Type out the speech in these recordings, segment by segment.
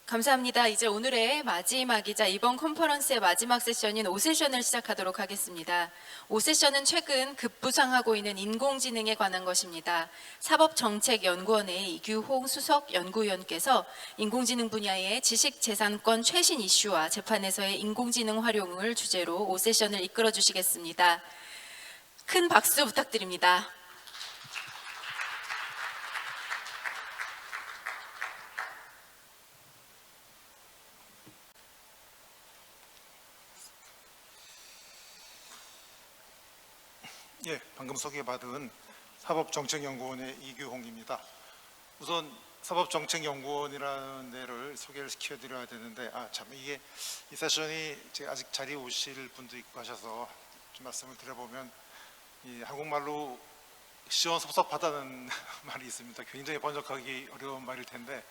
감사합니다. 이제 오늘의 마지막이자 이번 컨퍼런스의 마지막 세션인 5세션을 시작하도록 하겠습니다. 5세션은 최근 급부상하고 있는 인공지능에 관한 것입니다. 사법정책연구원의 이규홍 수석 연구위원께서 인공지능 분야의 지식재산권 최신 이슈와 재판에서의 인공지능 활용을 주제로 5세션을 이끌어 주시겠습니다. 큰 박수 부탁드립니다. 예, 방금 소개받은 사법정책연구원의 이규홍입니다. 우선 사법정책연구원이라는 데를 소개를 시켜드려야 되는데, 이게 이 세션이 아직 자리에 오실 분도 있고 하셔서 좀 말씀을 드려보면, 이 한국말로 시원섭섭하다는 말이 있습니다. 굉장히 번역하기 어려운 말일 텐데,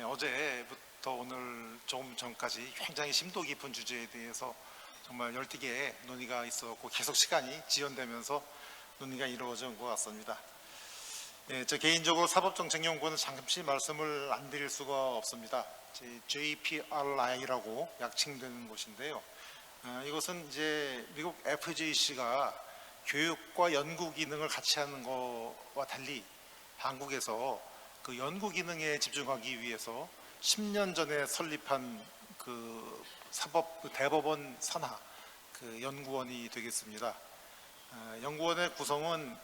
어제부터 오늘 조금 전까지 굉장히 심도 깊은 주제에 대해서 정말 열띠게 논의가 있었고 계속 시간이 지연되면서 논의가 이루어진 것 같습니다. 저 개인적으로 사법정책연구원은 잠시 말씀을 안 드릴 수가 없습니다. JPRI라고 약칭되는 곳인데요. 이것은 이제 미국 FJC가 교육과 연구 기능을 같이 하는 것과 달리 한국에서 그 연구 기능에 집중하기 위해서 10년 전에 설립한 그 대법원 산하 그 연구원이 되겠습니다. 연구원의 구성은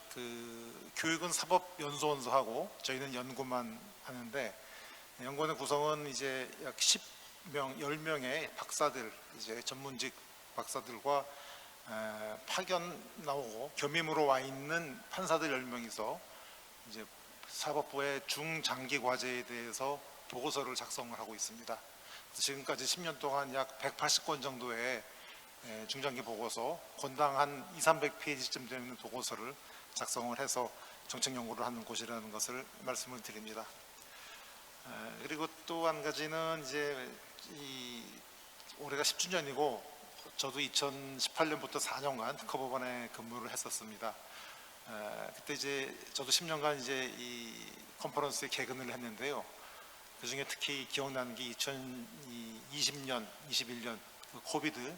교육은 사법연수원서하고 저희는 연구만 하는데, 연구원의 구성은 이제 약 10명의 박사들, 이제 전문직 박사들과 파견 나오고 겸임으로 와 있는 판사들 10명이서 이제 사법부의 중장기 과제에 대해서 보고서를 작성을 하고 있습니다. 지금까지 10년 동안 약 180권 정도의 중장기 보고서, 권당 한 200~300페이지쯤 되는 보고서를 작성을 해서 정책 연구를 하는 곳이라는 것을 말씀을 드립니다. 그리고 또 한 가지는 이제 올해가 10주년이고 저도 2018년부터 4년간 특허법원에 근무를 했었습니다. 그때 이제 저도 10년간 이제 이 컨퍼런스에 개근을 했는데요. 그 중에 특히 기억나는 게 2020년, 21년 코비드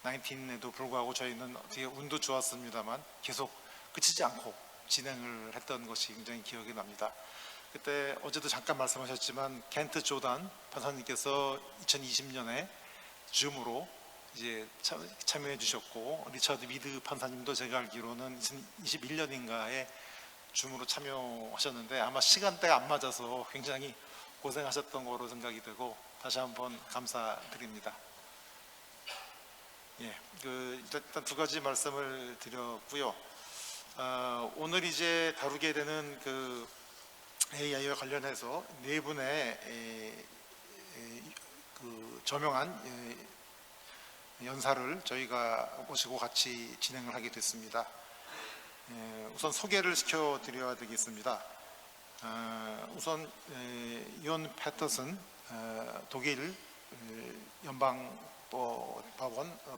19에도 불구하고 저희는 되게 운도 좋았습니다만 계속 그치지 않고 진행을 했던 것이 굉장히 기억이 납니다. 그때 어제도 잠깐 말씀하셨지만 켄트 조단 판사님께서 2020년에 줌으로 이제 참여해 주셨고, 리처드 미드 판사님도 제가 알기로는 2021년인가에 줌으로 참여하셨는데 아마 시간대가 안 맞아서 굉장히 고생하셨던 거로 생각이 되고 다시 한번 감사드립니다. 일단 두 가지 말씀을 드렸고요. 오늘 이제 다루게 되는 그 AI와 관련해서 네 분의 그 저명한 연사를 저희가 모시고 같이 진행을 하게 됐습니다. 우선 소개를 시켜드려야 되겠습니다. 우선 이온 패터슨 독일 연방법원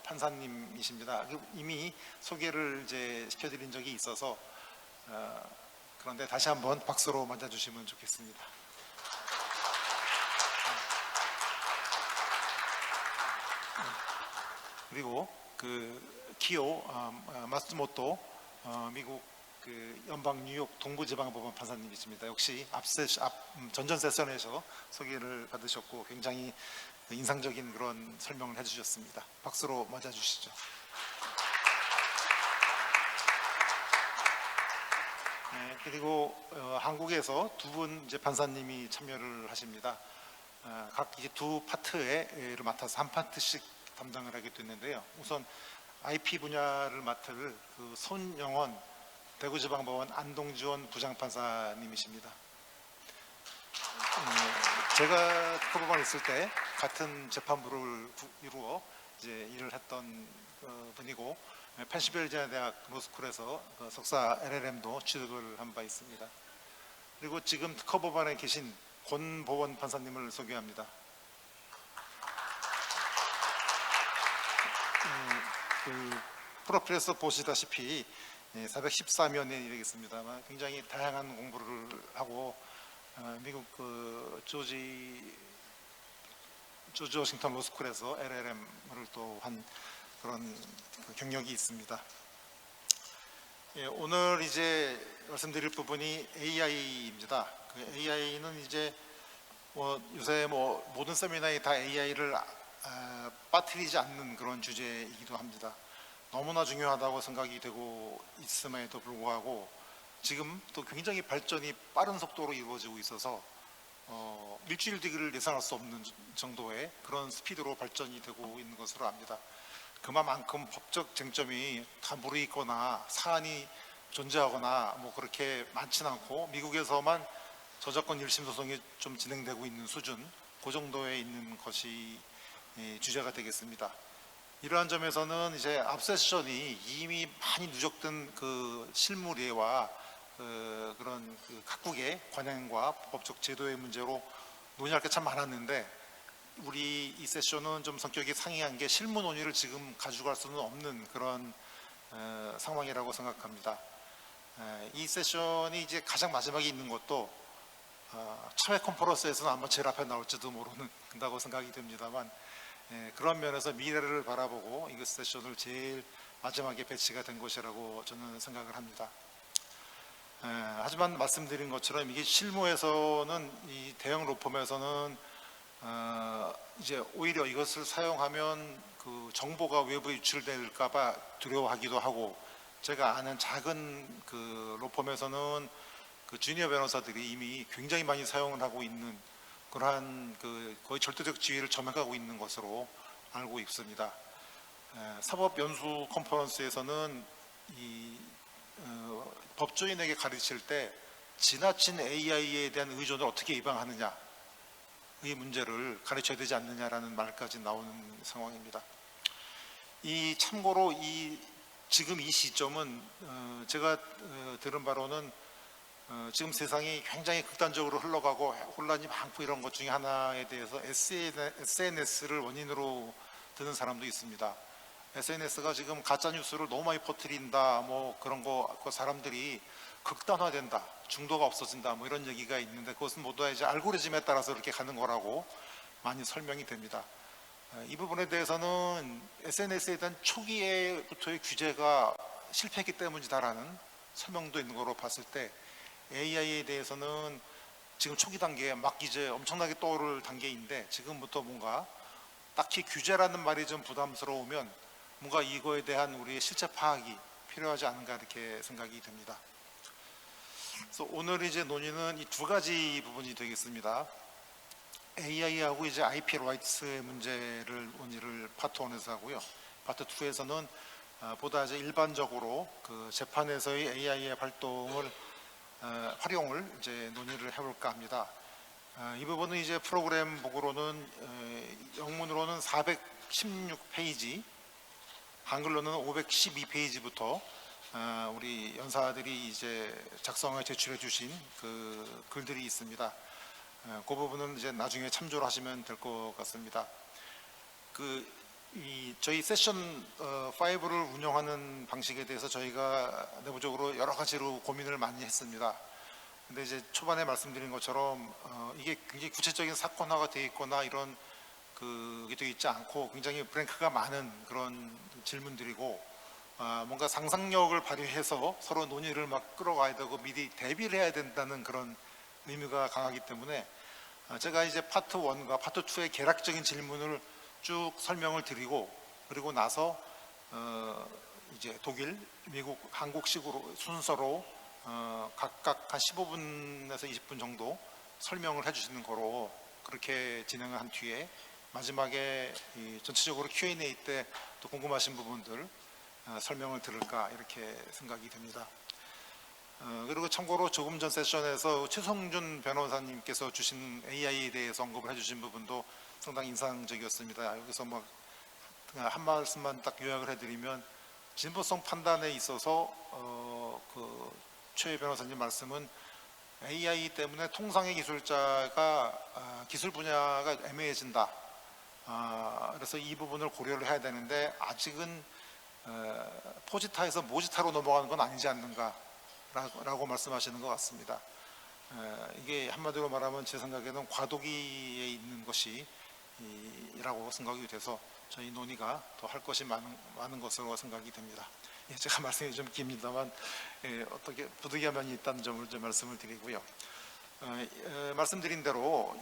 판사님이십니다. 이미 소개를 이제 시켜드린 적이 있어서 그런데 다시 한번 박수로 맞아주시면 좋겠습니다. 그리고 그 키오 마츠모토 미국 그 연방 뉴욕 동부지방법원 판사님이십니다. 역시 전전 세션에서 소개를 받으셨고 굉장히 인상적인 그런 설명을 해주셨습니다. 박수로 맞아주시죠. 그리고 한국에서 두 분 이제 판사님이 참여를 하십니다. 각 이제 두 파트를 맡아서 한 파트씩 담당을 하게 됐는데요. 우선 IP 분야를 맡을 그 손영원 대구지방법원 안동지원 부장판사님이십니다. 제가 특허법원에 있을 때 같은 재판부를 이루어 이제 일을 했던 분이고 펜실베니아 대학 로스쿨에서 석사 LLM도 취득을 한 바 있습니다. 그리고 지금 특허법원에 계신 권보원 판사님을 소개합니다. 그 프로필에서 보시다시피 414면이 되겠습니다만 굉장히 다양한 공부를 하고 미국 그 조지 조지 워싱턴 로스쿨에서 LLM을 또 한 그런 그 경력이 있습니다. 예, 오늘 이제 말씀드릴 부분이 AI입니다. 그 AI는 이제 요새 모든 세미나에 다 AI를 빠뜨리지 않는 그런 주제이기도 합니다. 너무나 중요하다고 생각이 되고 있음에도 불구하고 지금 또 굉장히 발전이 빠른 속도로 이루어지고 있어서 일주일 뒤를 예상할 수 없는 정도의 그런 스피드로 발전이 되고 있는 것으로 압니다. 그만큼 법적 쟁점이 다 무르익거나 사안이 존재하거나 뭐 그렇게 많지는 않고 미국에서만 저작권 1심 소송이 좀 진행되고 있는 수준, 그 정도에 있는 것이 주제가 되겠습니다. 이러한 점에서는 이제 앞 세션이 이미 많이 누적된 그 실무례와 그런 그 각국의 관행과 법적 제도의 문제로 논의할 게 참 많았는데 우리 이 세션은 좀 성격이 상이한 게 실무 논의를 지금 가져갈 수는 없는 그런 상황이라고 생각합니다. 이 세션이 이제 가장 마지막에 있는 것도 차회 컨퍼런스에서는 아마 제일 앞에 나올지도 모른다고 생각이 됩니다만 그런 면에서 미래를 바라보고 이 세션을 제일 마지막에 배치가 된 것이라고 저는 생각을 합니다. 하지만 말씀드린 것처럼 이게 실무에서는 이 대형 로펌에서는 이제 오히려 이것을 사용하면 그 정보가 외부에 유출될까봐 두려워하기도 하고 제가 아는 작은 그 로펌에서는 그 주니어 변호사들이 이미 굉장히 많이 사용을 하고 있는 그러한 그 거의 절대적 지위를 점해가고 있는 것으로 알고 있습니다. 사법연수 컨퍼런스에서는 이 법조인에게 가르칠 때 지나친 AI에 대한 의존을 어떻게 예방하느냐 이 문제를 가르쳐야 되지 않느냐라는 말까지 나오는 상황입니다. 이 참고로 지금 이 시점은 제가 들은 바로는 지금 세상이 굉장히 극단적으로 흘러가고 혼란이 많고 이런 것 중에 하나에 대해서 SNS를 원인으로 드는 사람도 있습니다. SNS가 지금 가짜 뉴스를 너무 많이 퍼뜨린다, 뭐 그런 거 사람들이 극단화된다, 중도가 없어진다, 뭐 이런 얘기가 있는데 그것은 모두 이제 알고리즘에 따라서 이렇게 가는 거라고 많이 설명이 됩니다. 이 부분에 대해서는 SNS에 대한 초기에부터의 규제가 실패했기 때문이다라는 설명도 있는 거로 봤을 때 AI에 대해서는 지금 초기 단계에 막 이제 엄청나게 떠오를 단계인데 지금부터 뭔가 딱히 규제라는 말이 좀 부담스러우면 뭔가 이거에 대한 우리의 실체 파악이 필요하지 않은가 이렇게 생각이 됩니다. 그래서 오늘 이제 논의는 이 두 가지 부분이 되겠습니다. AI하고 이제 IP 라이트스의 문제를 논의를 파트 1에서 하고요. 파트 2에서는 보다 이제 일반적으로 그 재판에서의 AI의 활용을 이제 논의를 해볼까 합니다. 이 부분은 이제 프로그램 보고로는 영문으로는 416페이지, 한글로는 512페이지부터 우리 연사들이 이제 작성해 제출해 주신 그 글들이 있습니다. 그 부분은 이제 나중에 참조를 하시면 될 것 같습니다. 저희 세션 5를 운영하는 방식에 대해서 저희가 내부적으로 여러 가지로 고민을 많이 했습니다. 근데 이제 초반에 말씀드린 것처럼 이게 굉장히 구체적인 사건화가 되어 있거나 이런 그게 되어 있지 않고 굉장히 브랭크가 많은 그런 질문들이고 뭔가 상상력을 발휘해서 서로 논의를 막 끌어가야 되고 미리 대비를 해야 된다는 그런 의미가 강하기 때문에 제가 이제 파트 1과 파트 2의 개략적인 질문을 쭉 설명을 드리고 그리고 나서 이제 독일, 미국, 한국식으로 순서로 각각 한 15분에서 20분 정도 설명을 해주시는 거로 그렇게 진행을 한 뒤에 마지막에 전체적으로 Q&A 때 또 궁금하신 부분들 설명을 들을까 이렇게 생각이 됩니다. 그리고 참고로 조금 전 세션에서 최성준 변호사님께서 주신 AI에 대해서 언급을 해주신 부분도 상당히 인상적이었습니다. 여기서 막 한 말씀만 딱 요약을 해드리면 진보성 판단에 있어서 최 변호사님 말씀은 AI 때문에 통상의 기술자가 기술 분야가 애매해진다. 그래서 이 부분을 고려를 해야 되는데 아직은 포지타에서 모지타로 넘어가는 건 아니지 않는가 라고 말씀하시는 것 같습니다. 이게 한마디로 말하면 제 생각에는 과도기에 있는 것이 이라고 생각이 돼서 저희 논의가 더 할 것이 많은 것으로 생각이 됩니다. 예, 제가 말씀이 좀 깁니다만 어떻게 부득이한 면이 있다는 점을 좀 말씀을 드리고요. 말씀드린 대로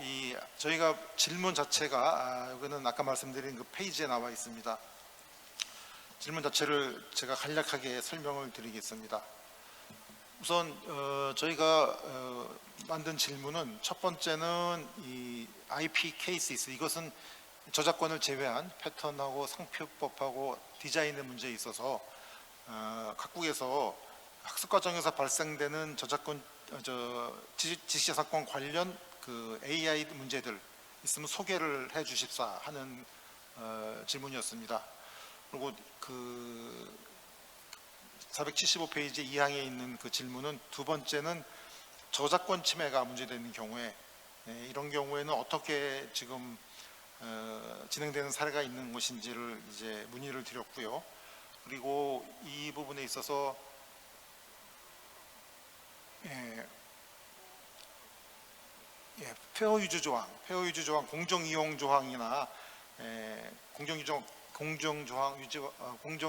저희가 질문 자체가 여기는 아까 말씀드린 그 페이지에 나와 있습니다. 질문 자체를 제가 간략하게 설명을 드리겠습니다. 우선 저희가 만든 질문은 첫 번째는 이 IP 케이스, 이것은 저작권을 제외한 패턴하고 상표법하고 디자인의 문제에 있어서 각국에서 학습 과정에서 발생되는 지식자산권 관련 그 AI 문제들 있으면 소개를 해 주십사 하는 질문이었습니다. 그리고 그 475페이지 2항에 있는 그 질문은 두 번째는 저작권 침해가 문제되는 경우에 이런 경우에는 어떻게 지금 진행되는 사례가 있는 것인지를 이제 문의를 드렸고요. 그리고 이 부분에 있어서 페어 유즈 조항, 공정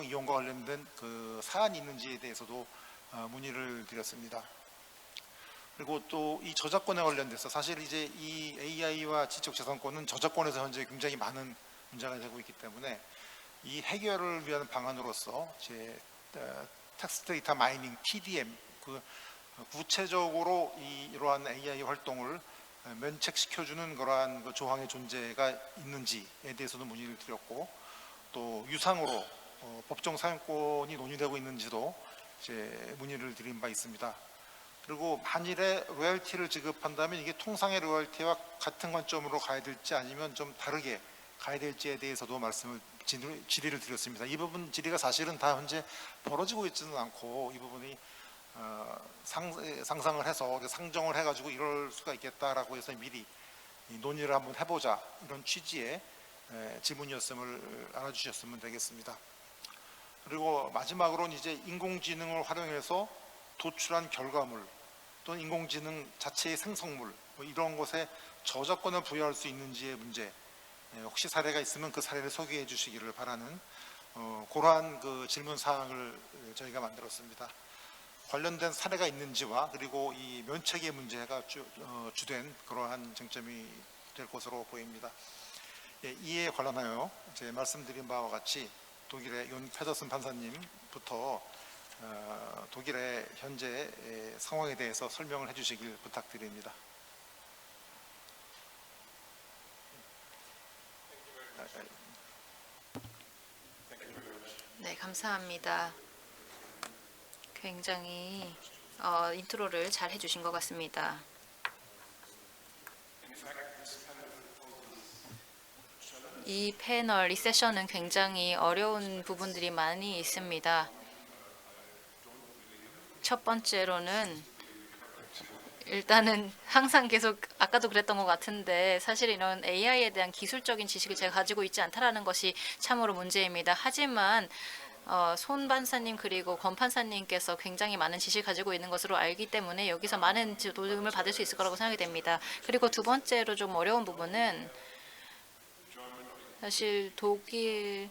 이용과 관련된 그 사안이 있는지에 대해서도 문의를 드렸습니다. 그리고 또 이 저작권에 관련돼서 사실 이제 이 AI와 지적재산권은 저작권에서 현재 굉장히 많은 문제가 되고 있기 때문에 이 해결을 위한 방안으로서 텍스트 데이터 마이닝 TDM 구체적으로 이러한 AI 활동을 면책시켜주는 그러한 그 조항의 존재가 있는지에 대해서도 문의를 드렸고, 또 유상으로 법정 사용권이 논의되고 있는지도 이제 문의를 드린 바 있습니다. 그리고 만일에 로열티를 지급한다면 이게 통상의 로열티와 같은 관점으로 가야 될지 아니면 좀 다르게 가야 될지에 대해서도 질의를 드렸습니다. 이 부분 질의가 사실은 다 현재 벌어지고 있지는 않고 이 부분이 상상을 해서 상정을 해가지고 이럴 수가 있겠다라고 해서 미리 논의를 한번 해보자, 이런 취지의 질문이었음을 알아주셨으면 되겠습니다. 그리고 마지막으로는 이제 인공지능을 활용해서 도출한 결과물 또는 인공지능 자체의 생성물 이런 것에 저작권을 부여할 수 있는지의 문제, 혹시 사례가 있으면 그 사례를 소개해 주시기를 바라는 그러한 그 질문 사항을 저희가 만들었습니다. 관련된 사례가 있는지와 그리고 이 면책의 문제가 주된 그러한 쟁점이 될 것으로 보입니다. 이에 관련하여 제 말씀드린 바와 같이 독일의 윤 페더슨 판사님부터 독일의 현재 상황에 대해서 설명을 해주시길 부탁드립니다. 네, 감사합니다. 굉장히 인트로를 잘 해주신 것 같습니다. 이 패널, 이 세션은 굉장히 어려운 부분들이 많이 있습니다. 첫 번째로는 일단은 항상 계속 아까도 그랬던 것 같은데 사실 이런 AI에 대한 기술적인 지식을 제가 가지고 있지 않다라는 것이 참으로 문제입니다. 하지만 손 판사님 그리고 권 판사님께서 굉장히 많은 지식을 가지고 있는 것으로 알기 때문에 여기서 많은 도움을 받을 수 있을 거라고 생각이 됩니다. 그리고 두 번째로 좀 어려운 부분은 사실 독일이라든지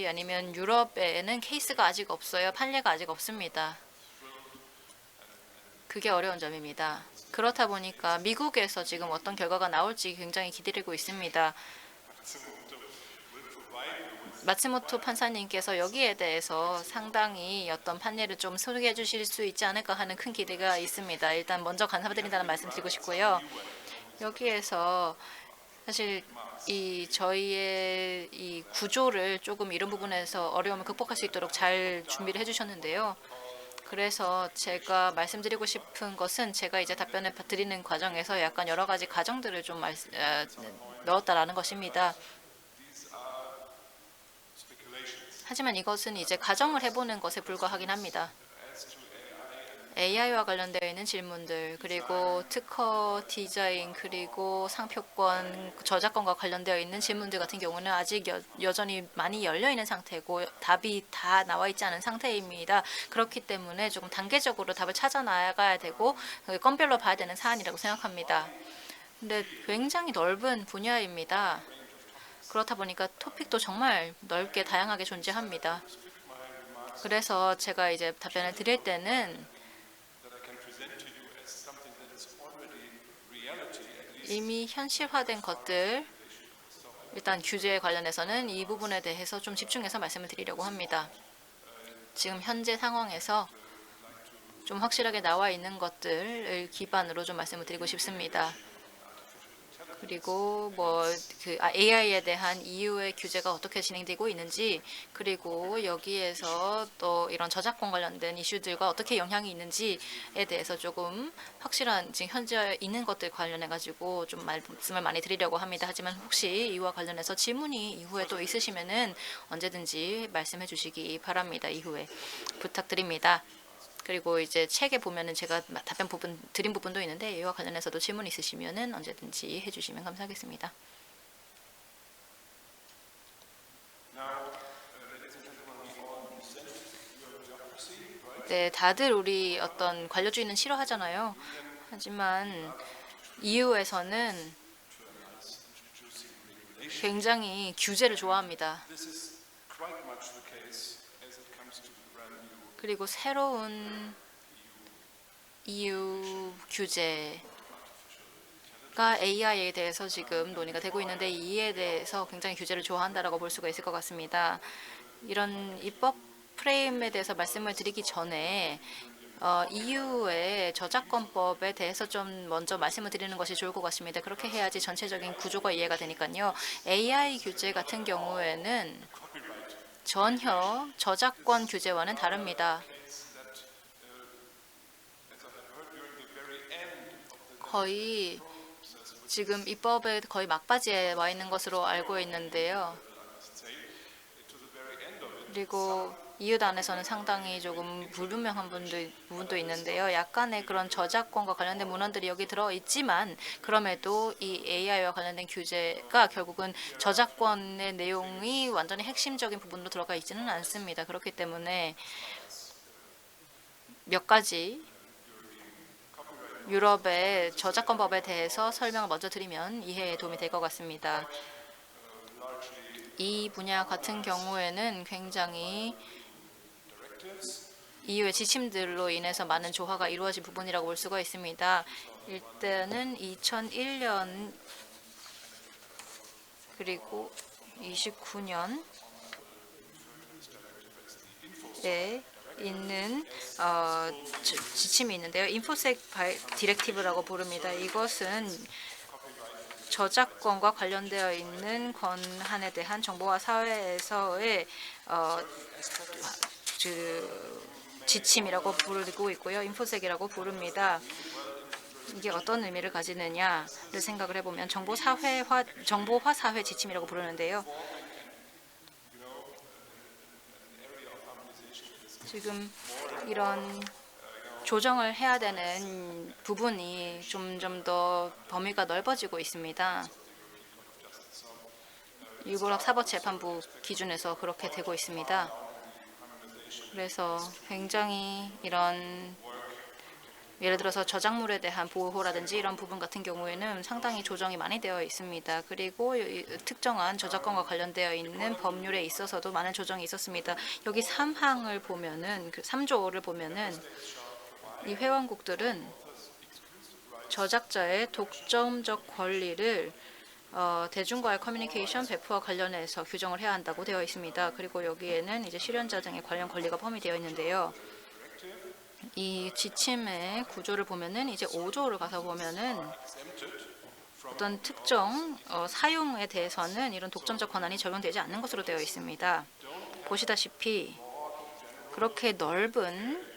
아니면 유럽에는 케이스가 아직 없어요. 판례가 아직 없습니다. 그게 어려운 점입니다. 그렇다 보니까 미국에서 지금 어떤 결과가 나올지 굉장히 기다리고 있습니다. 마츠모토 판사님께서 여기에 대해서 상당히 어떤 판례를 좀 소개해 주실 수 있지 않을까 하는 큰 기대가 있습니다. 일단 먼저 감사드린다는 말씀 드리고 싶고요. 여기에서 사실 저희의 이 구조를 조금 이런 부분에서 어려움을 극복할 수 있도록 잘 준비를 해주셨는데요. 그래서 제가 말씀드리고 싶은 것은 제가 이제 답변을 드리는 과정에서 약간 여러 가지 가정들을 좀 넣었다라는 것입니다. 하지만 이것은 이제 가정을 해보는 것에 불과하긴 합니다. AI와 관련되어 있는 질문들, 그리고 특허 디자인, 그리고 상표권, 저작권과 관련되어 있는 질문들 같은 경우는 아직 여전히 많이 열려 있는 상태고 답이 다 나와 있지 않은 상태입니다. 그렇기 때문에 조금 단계적으로 답을 찾아 나가야 되고 건별로 봐야 되는 사안이라고 생각합니다. 근데 굉장히 넓은 분야입니다. 그렇다 보니까 토픽도 정말 넓게 다양하게 존재합니다. 그래서 제가 이제 답변을 드릴 때는 이미 현실화된 것들, 일단 규제에 관련해서는 이 부분에 대해서 좀 집중해서 말씀을 드리려고 합니다. 지금 현재 상황에서 좀 확실하게 나와 있는 것들을 기반으로 좀 말씀을 드리고 싶습니다. 그리고 AI에 대한 EU의 규제가 어떻게 진행되고 있는지, 그리고 여기에서 또 이런 저작권 관련된 이슈들과 어떻게 영향이 있는지에 대해서 조금 확실한 지금 현재 있는 것들 관련해 가지고 좀 말씀을 많이 드리려고 합니다. 하지만 혹시 이와 관련해서 질문이 이후에 또 있으시면은 언제든지 말씀해 주시기 바랍니다. 이후에 부탁드립니다. 그리고 이제 책에 보면은 제가 답변 부분 드린 부분도 있는데 이와 관련해서도 질문 있으시면은 언제든지 해주시면 감사하겠습니다. 네, 다들 우리 어떤 관료주의는 싫어하잖아요. 하지만 EU에서는 굉장히 규제를 좋아합니다. 그리고 새로운 EU 규제가 AI에 대해서 지금 논의가 되고 있는데 이에 대해서 굉장히 규제를 좋아한다라고 볼 수가 있을 것 같습니다. 이런 입법 프레임에 대해서 말씀을 드리기 전에 EU의 저작권법에 대해서 좀 먼저 말씀을 드리는 것이 좋을 것 같습니다. 그렇게 해야지 전체적인 구조가 이해가 되니까요. AI 규제 같은 경우에는 전혀 저작권 규제와는 다릅니다. 거의 지금 입법의 거의 막바지에 와 있는 것으로 알고 있는데요. 그리고 이웃안에서는 상당히 조금 불분명한 부분도 있는데요. 약간의 그런 저작권과 관련된 문헌들이 여기 들어있지만 그럼에도 이 AI와 관련된 규제가 결국은 저작권의 내용이 완전히 핵심적인 부분으로 들어가 있지는 않습니다. 그렇기 때문에 몇 가지 유럽의 저작권법에 대해서 설명을 먼저 드리면 이해에 도움이 될 것 같습니다. 이 분야 같은 경우에는 굉장히 EU의 지침들로 인해서 많은 조화가 이루어진 부분이라고 볼 수가 있습니다. 일단은 2001년 그리고 29년에 있는 지침이 있는데요. 인포색 디렉티브라고 부릅니다. 이것은 저작권과 관련되어 있는 권한에 대한 정보화 사회에서의 지침이라고 부르고 있고요. 인포색이라고 부릅니다. 이게 어떤 의미를 가지느냐를 생각을 해보면 정보화 사회 지침이라고 부르는데요. 지금 이런 조정을 해야 되는 부분이 점점 더 범위가 넓어지고 있습니다. 유럽 사법재판부 기준에서 그렇게 되고 있습니다. 그래서 굉장히 이런 예를 들어서 저작물에 대한 보호라든지 이런 부분 같은 경우에는 상당히 조정이 많이 되어 있습니다. 그리고 특정한 저작권과 관련되어 있는 법률에 있어서도 많은 조정이 있었습니다. 여기 3항을 보면은 3조를 보면은 이 회원국들은 저작자의 독점적 권리를 대중과의 커뮤니케이션 배포와 관련해서 규정을 해야 한다고 되어 있습니다. 그리고 여기에는 이제 실현자 등의 관련 권리가 포함되어 있는데요. 이 지침의 구조를 보면은 이제 5조를 가서 보면은 어떤 특정 사용에 대해서는 이런 독점적 권한이 적용되지 않는 것으로 되어 있습니다. 보시다시피 그렇게 넓은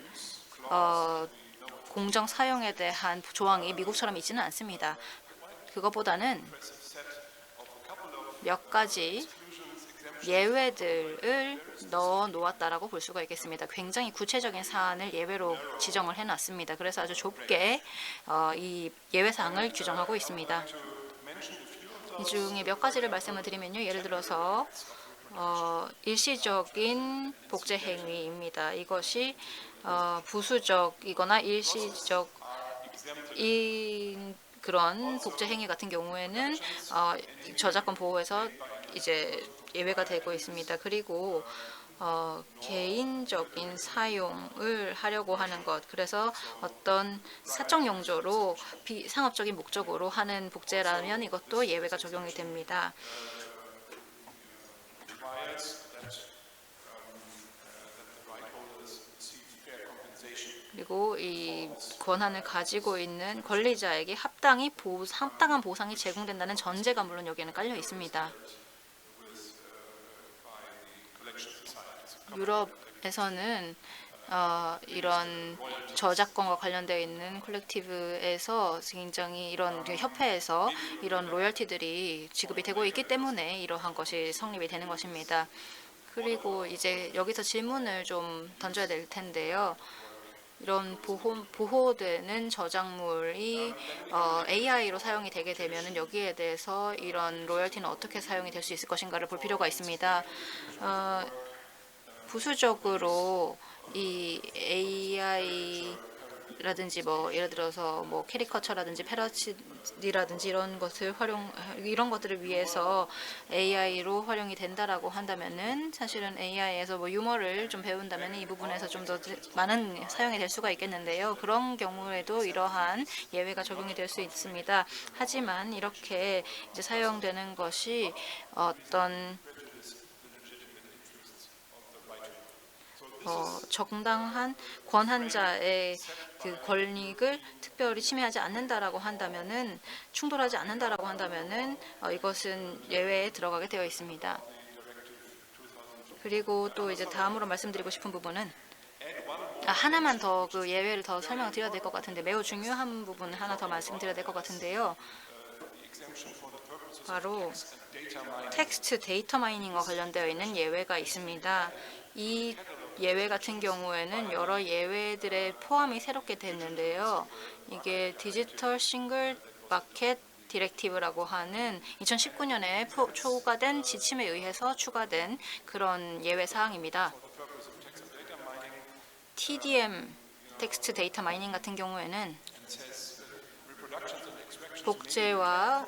공정 사용에 대한 조항이 미국처럼 있지는 않습니다. 그것보다는 몇 가지 예외들을 넣어 놓았다라고 볼 수가 있겠습니다. 굉장히 구체적인 사안을 예외로 지정을 해놨습니다. 그래서 아주 좁게 이 예외 사항을 규정하고 있습니다. 이 중에 몇 가지를 말씀을 드리면요. 예를 들어서 일시적인 복제 행위입니다. 이것이 부수적이거나 일시적인 그런 복제 행위 같은 경우에는 저작권 보호에서 이제 예외가 되고 있습니다. 그리고 개인적인 사용을 하려고 하는 것, 그래서 어떤 사적 용도로 비상업적인 목적으로 하는 복제라면 이것도 예외가 적용이 됩니다. 그리고 이 권한을 가지고 있는 권리자에게 합당한 보상이 제공된다는 전제가 물론 여기에는 깔려 있습니다. 유럽에서는 이런 저작권과 관련되어 있는 콜렉티브에서 굉장히 이런 협회에서 이런 로열티들이 지급이 되고 있기 때문에 이러한 것이 성립이 되는 것입니다. 그리고 이제 여기서 질문을 좀 던져야 될 텐데요. 이런 보호되는 저작물이 AI로 사용이 되게 되면 여기에 대해서 이런 로열티는 어떻게 사용이 될 수 있을 것인가를 볼 필요가 있습니다. 부수적으로 이 AI라든지 뭐 예를 들어서 뭐 캐리커처라든지 패러디라든지 이런 것들을 위해서 AI로 활용이 된다라고 한다면은 사실은 AI에서 뭐 유머를 좀 배운다면 이 부분에서 좀 더 많은 사용이 될 수가 있겠는데요. 그런 경우에도 이러한 예외가 적용이 될 수 있습니다. 하지만 이렇게 이제 사용되는 것이 어떤 정당한 권한자의 그 권익을 특별히 침해하지 않는다라고 한다면은 충돌하지 않는다라고 한다면은 이것은 예외에 들어가게 되어 있습니다. 그리고 또 이제 다음으로 말씀드리고 싶은 부분은 하나만 더 그 예외를 더 설명을 드려야 될 것 같은데 매우 중요한 부분 하나 더 말씀드려야 될 것 같은데요. 바로 텍스트 데이터 마이닝과 관련되어 있는 예외가 있습니다. 이 예외 같은 경우에는 여러 예외들의 포함이 새롭게 됐는데요. 이게 디지털 싱글 마켓 디렉티브라고 하는 2019년에 초과된 지침에 의해서 추가된 그런 예외 사항입니다. TDM 텍스트 데이터 마이닝 같은 경우에는 복제와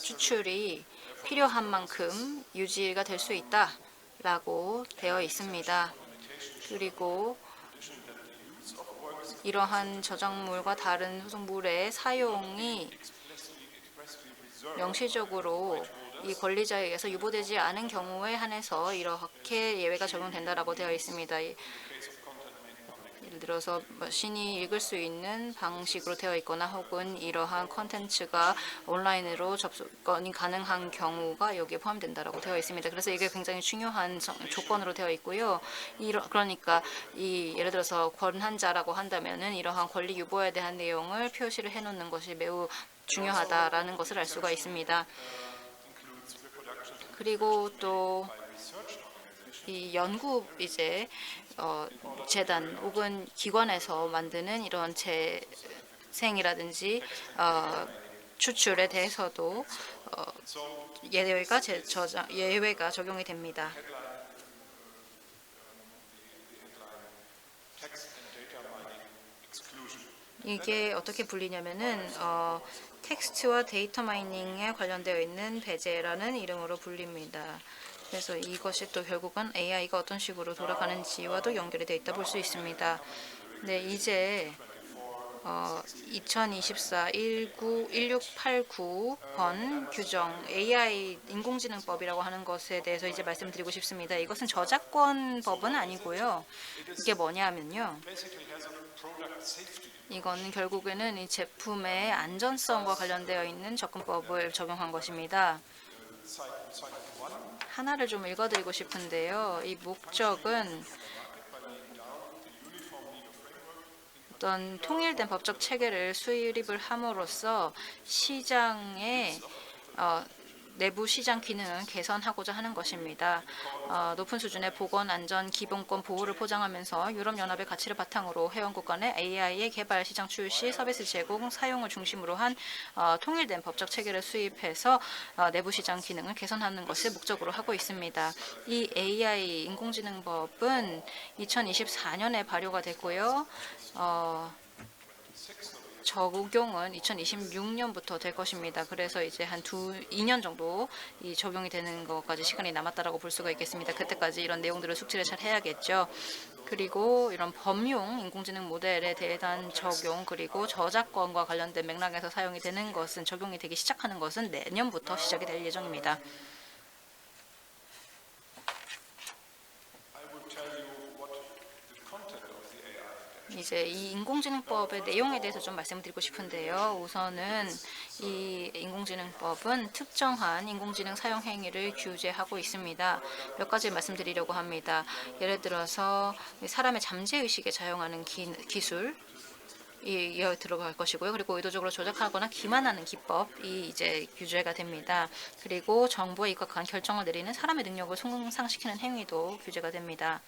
추출이 필요한 만큼 유지가 될 수 있다라고 되어 있습니다. 그리고 이러한 저작물과 다른 소속물의 사용이 명시적으로 이 권리자에 의해서 유보되지 않은 경우에 한해서 이렇게 예외가 적용된다라고 되어 있습니다. 예를 들어서 신이 읽을 수 있는 방식으로 되어 있거나 혹은 이러한 컨텐츠가 온라인으로 접근이 가능한 경우가 여기에 포함된다라고 되어 있습니다. 그래서 이게 굉장히 중요한 조건으로 되어 있고요. 그러니까 예를 들어서 권한자라고 한다면은 이러한 권리 유보에 대한 내용을 표시를 해놓는 것이 매우 중요하다라는 것을 알 수가 있습니다. 그리고 또 이 연구 재단 혹은 기관에서 만드는 이런 재생이라든지 추출에 대해서도 예외가 적용이 됩니다. 이게 어떻게 불리냐면은 텍스트와 데이터 마이닝에 관련되어 있는 배제라는 이름으로 불립니다. 그래서 이것이 또 결국은 AI가 어떤 식으로 돌아가는지와도 연결이 되어 있다 볼 수 있습니다. 네, 이제 2024 1689번 규정 AI 인공지능법이라고 하는 것에 대해서 이제 말씀드리고 싶습니다. 이것은 저작권법은 아니고요. 이게 뭐냐면요. 이거는 결국에는 이 제품의 안전성과 관련되어 있는 접근법을 적용한 것입니다. 하나를 좀 읽어드리고 싶은데요. 이 목적은 어떤 통일된 법적 체계를 수립을 함으로써 시장의 내부 시장 기능을 개선하고자 하는 것입니다. 높은 수준의 보건, 안전, 기본권 보호를 포장하면서 유럽연합의 가치를 바탕으로 회원국 간의 AI의 개발, 시장 출시, 서비스 제공, 사용을 중심으로 한 통일된 법적 체계를 수립해서 내부 시장 기능을 개선하는 것을 목적으로 하고 있습니다. 이 AI 인공지능법은 2024년에 발효가 됐고요. 적용은 2026년부터 될 것입니다. 그래서 이제 한 2년 정도 이 적용이 되는 것까지 시간이 남았다라고 볼 수가 있겠습니다. 그때까지 이런 내용들을 숙지를 잘 해야겠죠. 그리고 이런 범용 인공지능 모델에 대한 적용 그리고 저작권과 관련된 맥락에서 사용이 되는 것은 적용이 되기 시작하는 것은 내년부터 시작이 될 예정입니다. 이제 이 인공지능법의 내용에 대해서 좀 말씀드리고 싶은데요. 우선은 이 인공지능법은 특정한 인공지능 사용 행위를 규제하고 있습니다. 몇 가지 말씀드리려고 합니다. 예를 들어서 사람의 잠재의식에 사용하는 기술 이 들어갈 것이고요. 그리고 의도적으로 조작하거나 기만하는 기법이 이제 규제가 됩니다. 그리고 정보에 입각한 결정을 내리는 사람의 능력을 손상시키는 행위도 규제가 됩니다.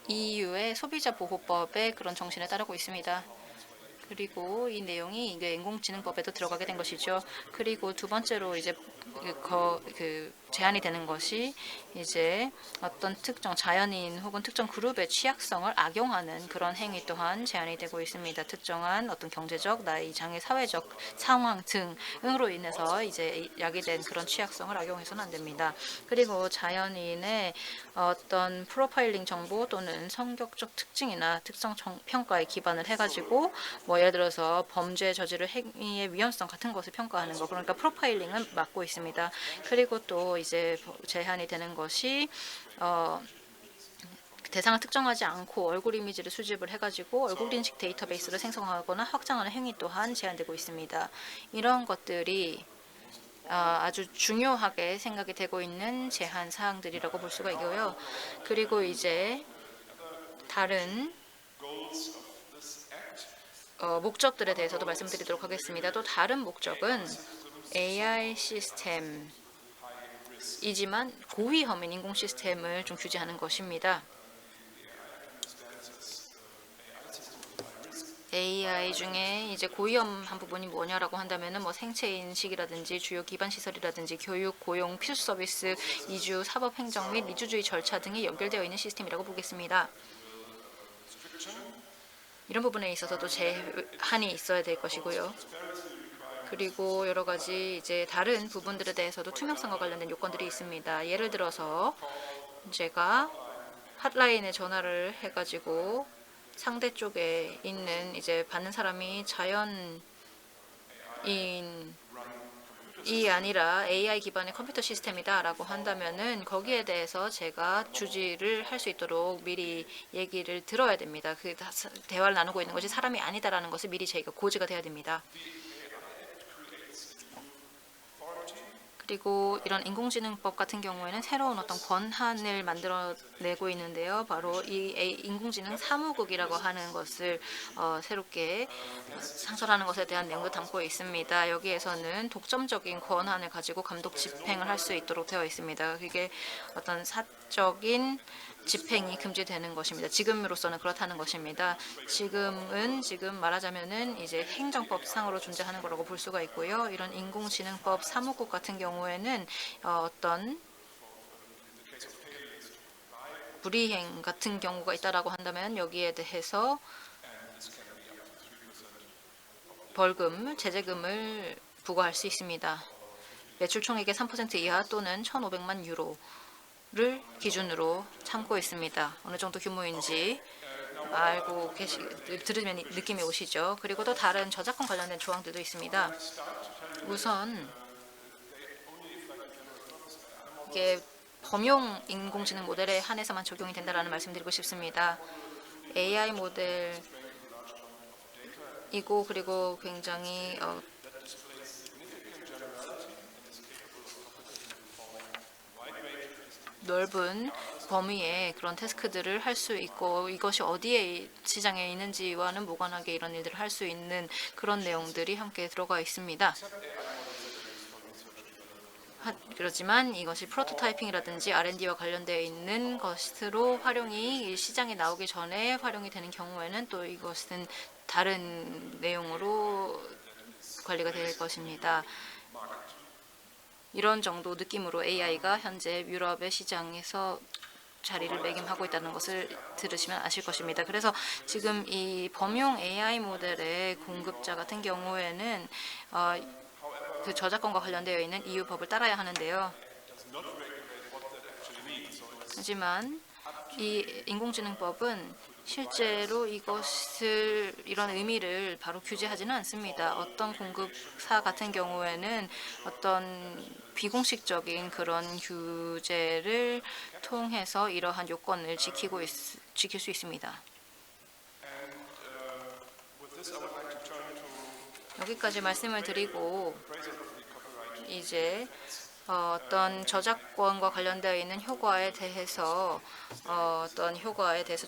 EU의 소비자 보호법의 그런 정신에 따르고 있습니다. 그리고 이 내용이 이게 인공지능법에도 들어가게 된 것이죠. 그리고 두 번째로 이제 제한이 되는 것이 이제 어떤 특정 자연인 혹은 특정 그룹의 취약성을 악용하는 그런 행위 또한 제한이 되고 있습니다. 특정한 어떤 경제적, 나이, 장애, 사회적 상황 등으로 인해서 이제 야기된 그런 취약성을 악용해서는 안 됩니다. 그리고 자연인의 어떤 프로파일링 정보 또는 성격적 특징이나 특성 평가에 기반을 해가지고 뭐 예를 들어서 범죄 저지를 행위의 위험성 같은 것을 평가하는 거 그러니까 프로파일링은 막고 있습니다. 그리고 또 이제 제한이 되는 것이 대상을 특정하지 않고 얼굴 이미지를 수집을 해가지고 얼굴 인식 데이터베이스를 생성하거나 확장하는 행위 또한 제한되고 있습니다. 이런 것들이 아주 중요하게 생각이 되고 있는 제한 사항들이라고 볼 수가 있고요. 그리고 이제 다른 목적들에 대해서도 말씀드리도록 하겠습니다. 또 다른 목적은 AI 시스템이지만 고위험인 인공 시스템을 좀 규제하는 것입니다. AI 중에 이제 고위험한 부분이 뭐냐라고 한다면은 뭐 생체 인식이라든지 주요 기반 시설이라든지 교육, 고용, 필수 서비스, 이주, 사법 행정 및 민주주의 절차 등이 연결되어 있는 시스템이라고 보겠습니다. 이런 부분에 있어서도 제한이 있어야 될 것이고요. 그리고 여러 가지 이제 다른 부분들에 대해서도 투명성과 관련된 요건들이 있습니다. 예를 들어서 제가 핫라인에 전화를 해가지고 상대 쪽에 있는 이제 받는 사람이 자연인이 아니라 AI 기반의 컴퓨터 시스템이다라고 한다면은 거기에 대해서 제가 주지를 할 수 있도록 미리 얘기를 들어야 됩니다. 그 대화를 나누고 있는 것이 사람이 아니다라는 것을 미리 저희가 고지가 돼야 됩니다. 그리고 이런 인공지능법 같은 경우에는 새로운 어떤 권한을 만들어내고 있는데요. 바로 이 인공지능 사무국이라고 하는 것을 새롭게 상설하는 것에 대한 내용도 담고 있습니다. 여기에서는 독점적인 권한을 가지고 감독 집행을 할 수 있도록 되어 있습니다. 그게 어떤 사적인 집행이 금지되는 것입니다. 지금으로서는 그렇다는 것입니다. 지금 말하자면은 이제 행정법상으로 존재하는 거라고 볼 수가 있고요. 이런 인공지능법 사무국 같은 경우에는 어떤 불이행 같은 경우가 있다라고 한다면 여기에 대해서 벌금, 제재금을 부과할 수 있습니다. 매출 총액의 3% 이하 또는 1,500만 유로를 기준으로 참고 있습니다. 어느 정도 규모인지 알고 들으면 느낌이 오시죠? 그리고 또 다른 저작권 관련된 조항들도 있습니다. 우선 이게 범용 인공지능 모델에 한해서만 적용이 된다라는 말씀드리고 싶습니다. AI 모델이고 그리고 굉장히 넓은 범위의 그런 태스크들을 할 수 있고 이것이 어디에 시장에 있는지와는 무관하게 이런 일들을 할 수 있는 그런 내용들이 함께 들어가 있습니다. 그렇지만 이것이 프로토타이핑이라든지 R&D와 관련되어 있는 것으로 활용이 시장에 나오기 전에 활용이 되는 경우에는 또 이것은 다른 내용으로 관리가 될 것입니다. 이런 정도 느낌으로 AI가 현재 유럽의 시장에서 자리를 매김하고 있다는 것을 들으시면 아실 것입니다. 그래서 지금 이 범용 AI 모델의 공급자 같은 경우에는 그 저작권과 관련되어 있는 EU 법을 따라야 하는데요. 하지만 이 인공지능법은 실제로 이런 의미를 바로 규제하지는 않습니다. 어떤 공급사 같은 경우에는 어떤 비공식적인 그런 규제를 통해서 이러한 요건을 지킬 수 있습니다. 여기까지 말씀을 드리고 이제 어떤 저작권과 관련되어 있는 효과에 대해서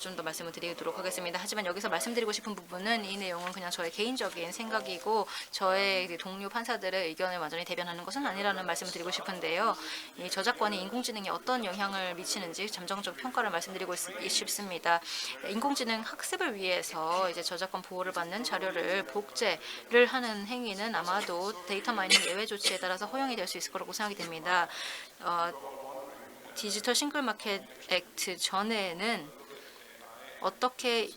좀 더 말씀을 드리도록 하겠습니다. 하지만 여기서 말씀드리고 싶은 부분은 이 내용은 그냥 저의 개인적인 생각이고 저의 동료 판사들의 의견을 완전히 대변하는 것은 아니라는 말씀을 드리고 싶은데요. 이 저작권이 인공지능에 어떤 영향을 미치는지 잠정적 평가를 말씀드리고 싶습니다. 인공지능 학습을 위해서 이제 저작권 보호를 받는 자료를 복제를 하는 행위는 아마도 데이터 마이닝 예외 조치에 따라서 허용이 될 수 있을 거라고 생각이 됩니다. 디지털 싱글 마켓 액트 전에는 어떻게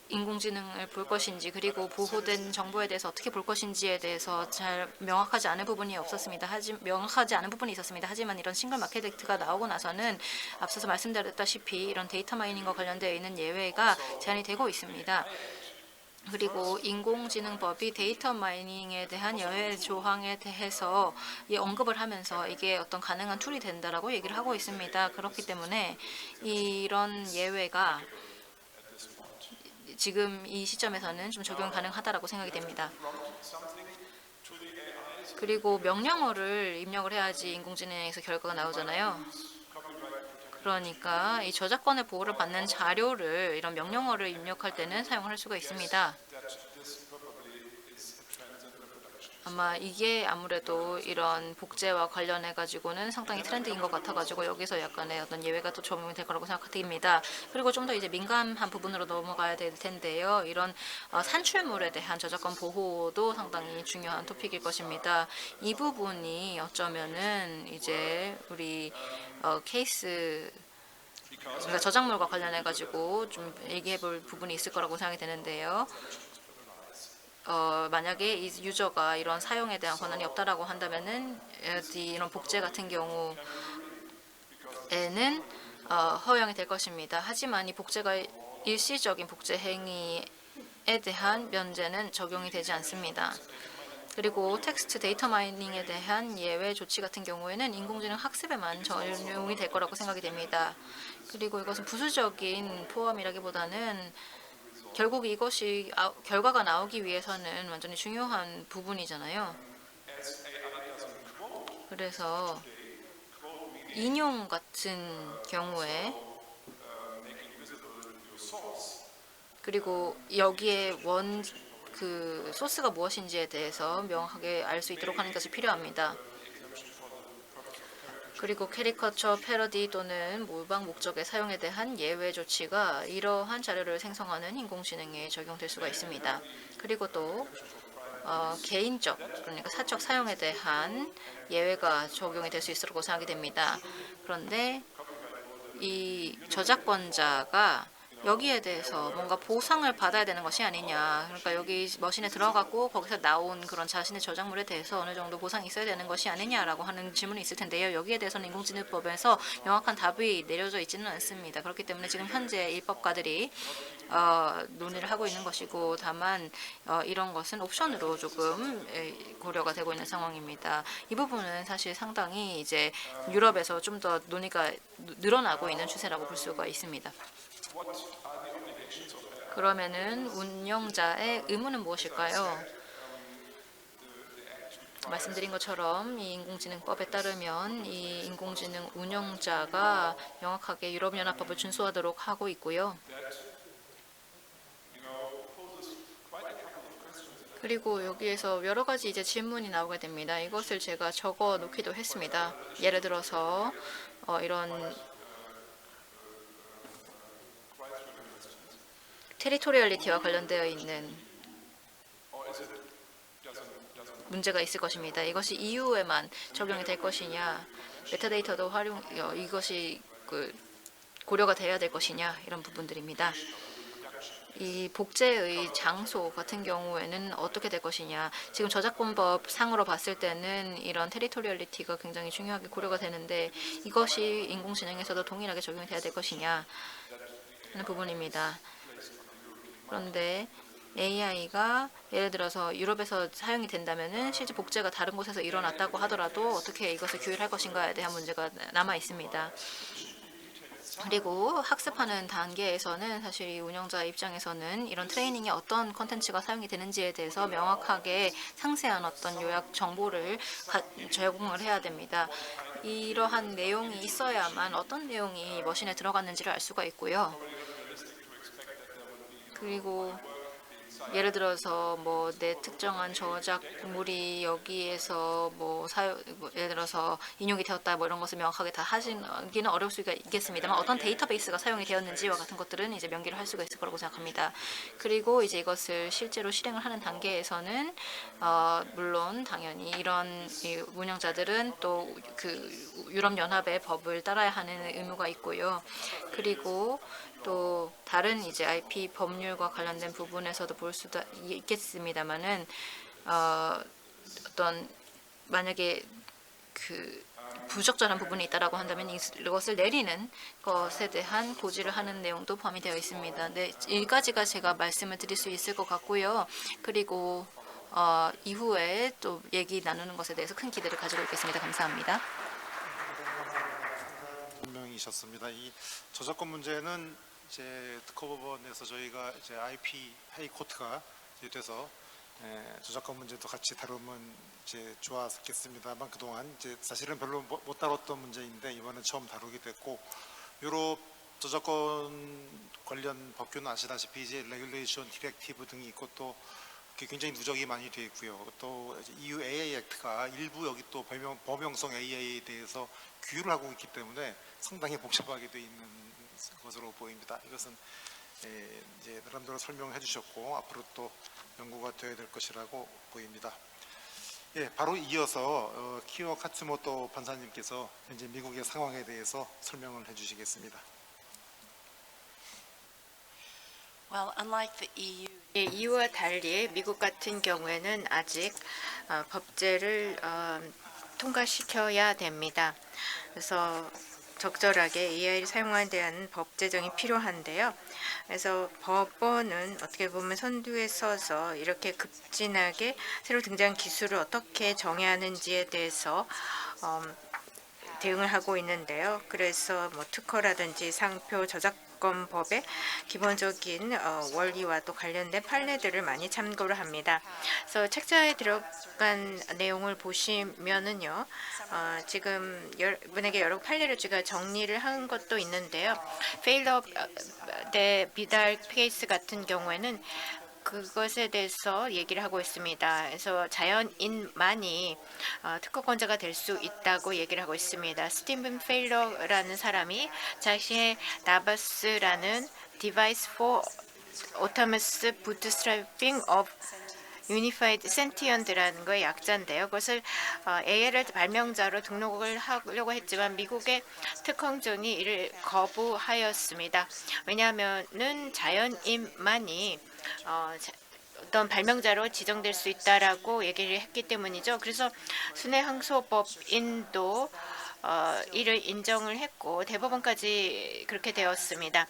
인공지능을 볼 것인지 그리고 보호된 정보에 대해서 어떻게 볼 것인지에 대해서 잘 명확하지 않은 부분이 있었습니다. 하지만 이런 싱글 마켓 액트가 나오고 나서는 앞서서 말씀드렸다시피 이런 데이터 마이닝과 관련되어 있는 예외가 제한이 되고 있습니다. 그리고 인공지능법이 데이터 마이닝에 대한 예외 조항에 대해서 언급을 하면서 이게 어떤 가능한 툴이 된다라고 얘기를 하고 있습니다. 그렇기 때문에 이런 예외가 지금 이 시점에서는 좀 적용 가능하다라고 생각이 됩니다. 그리고 명령어를 입력을 해야지 인공지능에서 결과가 나오잖아요. 그러니까 이 저작권의 보호를 받는 자료를 이런 명령어를 입력할 때는 사용할 수가 있습니다. 아마 이게 아무래도 이런 복제와 관련해 가지고는 상당히 트렌드인 것 같아 가지고 여기서 약간의 어떤 예외가 또 적용이 될 거라고 생각됩니다. 그리고 좀 더 이제 민감한 부분으로 넘어가야 될 텐데요. 이런 산출물에 대한 저작권 보호도 상당히 중요한 토픽일 것입니다. 이 부분이 어쩌면은 이제 우리 케이스 그러니까 저작물과 관련해 가지고 좀 얘기해 볼 부분이 있을 거라고 생각이 되는데요. 만약에 이 유저가 이런 사용에 대한 권한이 없다라고 한다면은 이런 복제 같은 경우에는 허용이 될 것입니다. 하지만 이 복제가 일시적인 복제 행위에 대한 면제는 적용이 되지 않습니다. 그리고 텍스트 데이터 마이닝에 대한 예외 조치 같은 경우에는 인공지능 학습에만 적용이 될 거라고 생각이 됩니다. 그리고 이것은 부수적인 포함이라기보다는 결국 이것이 결과가 나오기 위해서는 완전히 중요한 부분이잖아요. 그래서 인용 같은 경우에 그리고 여기에 그 소스가 무엇인지에 대해서 명확하게 알 수 있도록 하는 것이 필요합니다. 그리고 캐리커처, 패러디 또는 모방 목적의 사용에 대한 예외 조치가 이러한 자료를 생성하는 인공지능에 적용될 수가 있습니다. 그리고 또 개인적, 그러니까 사적 사용에 대한 예외가 적용이 될 수 있을 거라고 생각이 됩니다. 그런데 이 저작권자가 여기에 대해서 뭔가 보상을 받아야 되는 것이 아니냐. 그러니까 여기 머신에 들어갔고 거기서 나온 그런 자신의 저작물에 대해서 어느 정도 보상이 있어야 되는 것이 아니냐라고 하는 질문이 있을 텐데요. 여기에 대해서는 인공지능법에서 명확한 답이 내려져 있지는 않습니다. 그렇기 때문에 지금 현재 입법가들이 논의를 하고 있는 것이고 다만 이런 것은 옵션으로 조금 고려가 되고 있는 상황입니다. 이 부분은 사실 상당히 이제 유럽에서 좀 더 논의가 늘어나고 있는 추세라고 볼 수가 있습니다. 그러면은 운영자의 의무는 무엇일까요? 말씀드린 것처럼 이 인공지능법에 따르면 이 인공지능 운영자가 명확하게 유럽연합법을 준수하도록 하고 있고요. 그리고 여기에서 여러 가지 이제 질문이 나오게 됩니다. 이것을 제가 적어 놓기도 했습니다. 예를 들어서 이런 테리토리얼리티와 관련되어 있는 문제가 있을 것입니다. 이것이 EU에만 적용이 될 것이냐, 메타데이터도 이것이 고려가 돼야 될 것이냐 이런 부분들입니다. 이 복제의 장소 같은 경우에는 어떻게 될 것이냐. 지금 저작권법 상으로 봤을 때는 이런 테리토리얼리티가 굉장히 중요하게 고려가 되는데 이것이 인공지능에서도 동일하게 적용이 돼야 될 것이냐 하는 부분입니다. 그런데 AI가 예를 들어서 유럽에서 사용이 된다면은 실제 복제가 다른 곳에서 일어났다고 하더라도 어떻게 이것을 규율할 것인가에 대한 문제가 남아 있습니다. 그리고 학습하는 단계에서는 사실 이 운영자 입장에서는 이런 트레이닝에 어떤 컨텐츠가 사용이 되는지에 대해서 명확하게 상세한 어떤 요약 정보를 제공을 해야 됩니다. 이러한 내용이 있어야만 어떤 내용이 머신에 들어갔는지를 알 수가 있고요. 그리고 예를 들어서 뭐 내 특정한 저작물이 여기에서 예를 들어서 인용이 되었다 뭐 이런 것을 명확하게 다 하기는 어려울 수가 있겠습니다만 어떤 데이터베이스가 사용이 되었는지와 같은 것들은 이제 명기를 할 수가 있을 거라고 생각합니다. 그리고 이제 이것을 실제로 실행을 하는 단계에서는 물론 당연히 이런 운영자들은 또 그 유럽 연합의 법을 따라야 하는 의무가 있고요. 그리고 또 다른 이제 IP 법률과 관련된 부분에서도 볼 수도 있겠습니다만은 어떤 만약에 그 부적절한 부분이 있다라고 한다면 이것을 내리는 것에 대한 고지를 하는 내용도 포함이 되어 있습니다. 네, 여기까지가 제가 말씀을 드릴 수 있을 것 같고요. 그리고 이후에 또 얘기 나누는 것에 대해서 큰 기대를 가지고 있겠습니다. 감사합니다. 분명이셨습니다. 이 저작권 문제는 이제 특허법원에서 저희가 이제 IP 하이코트가 돼서 저작권 문제도 같이 다루면 이제 좋았겠습니다만 그동안 이제 사실은 별로 못 다뤘던 문제인데 이번엔 처음 다루게 됐고 유럽 저작권 관련 법규는 아시다시피 이제 레귤레이션 디렉티브 등이 있고 또 굉장히 누적이 많이 되어 있고요. 또 EU AI 액트가 일부 여기 또 범용성 AI에 대해서 규율을 하고 있기 때문에 상당히 복잡하게 되어 있는 것으로 보입니다. 이것은 이제 나름대로 설명해 주셨고 앞으로 또 연구가 되어야 될 것이라고 보입니다. 예, 바로 이어서 키오 카츠모토 판사님께서 현재 미국의 상황에 대해서 설명을 해주시겠습니다. Well, unlike the EU, EU와 달리 미국 같은 경우에는 아직 법제를 통과시켜야 됩니다. 그래서 적절하게 AI를 사용하는 데는 법 제정이 필요한데요. 그래서 법원은 어떻게 보면 선두에 서서 이렇게 급진하게 새로 등장한 기술을 어떻게 정해야 하는지에 대해서 대응을 하고 있는데요. 그래서 뭐 특허라든지 상표 저작권법의 기본적인 원리와 또 관련된 판례들을 많이 참고를 합니다. 그래서 책자에 들어간 내용을 보시면은요, 지금 여러분에게 여러 판례를 제가 정리를 한 것도 있는데요. 페일러 대 비달 케이스 같은 경우에는 그것에 대해서 얘기를 하고 있습니다. 그래서 자연인만이 특허권자가 될 수 있다고 얘기를 하고 있습니다. 스티븐 페일러라는 사람이 자신의 나바스라는 Device for Autonomous Bootstrapping of Unified Sentient라는 거의 약자인데요. 그것을 AI를 발명자로 등록을 하려고 했지만 미국의 특허청이 이를 거부하였습니다. 왜냐하면은 자연인만이 어떤 발명자로 지정될 수 있다라고 얘기를 했기 때문이죠. 그래서 순회항소법인도 이를 인정을 했고 대법원까지 그렇게 되었습니다.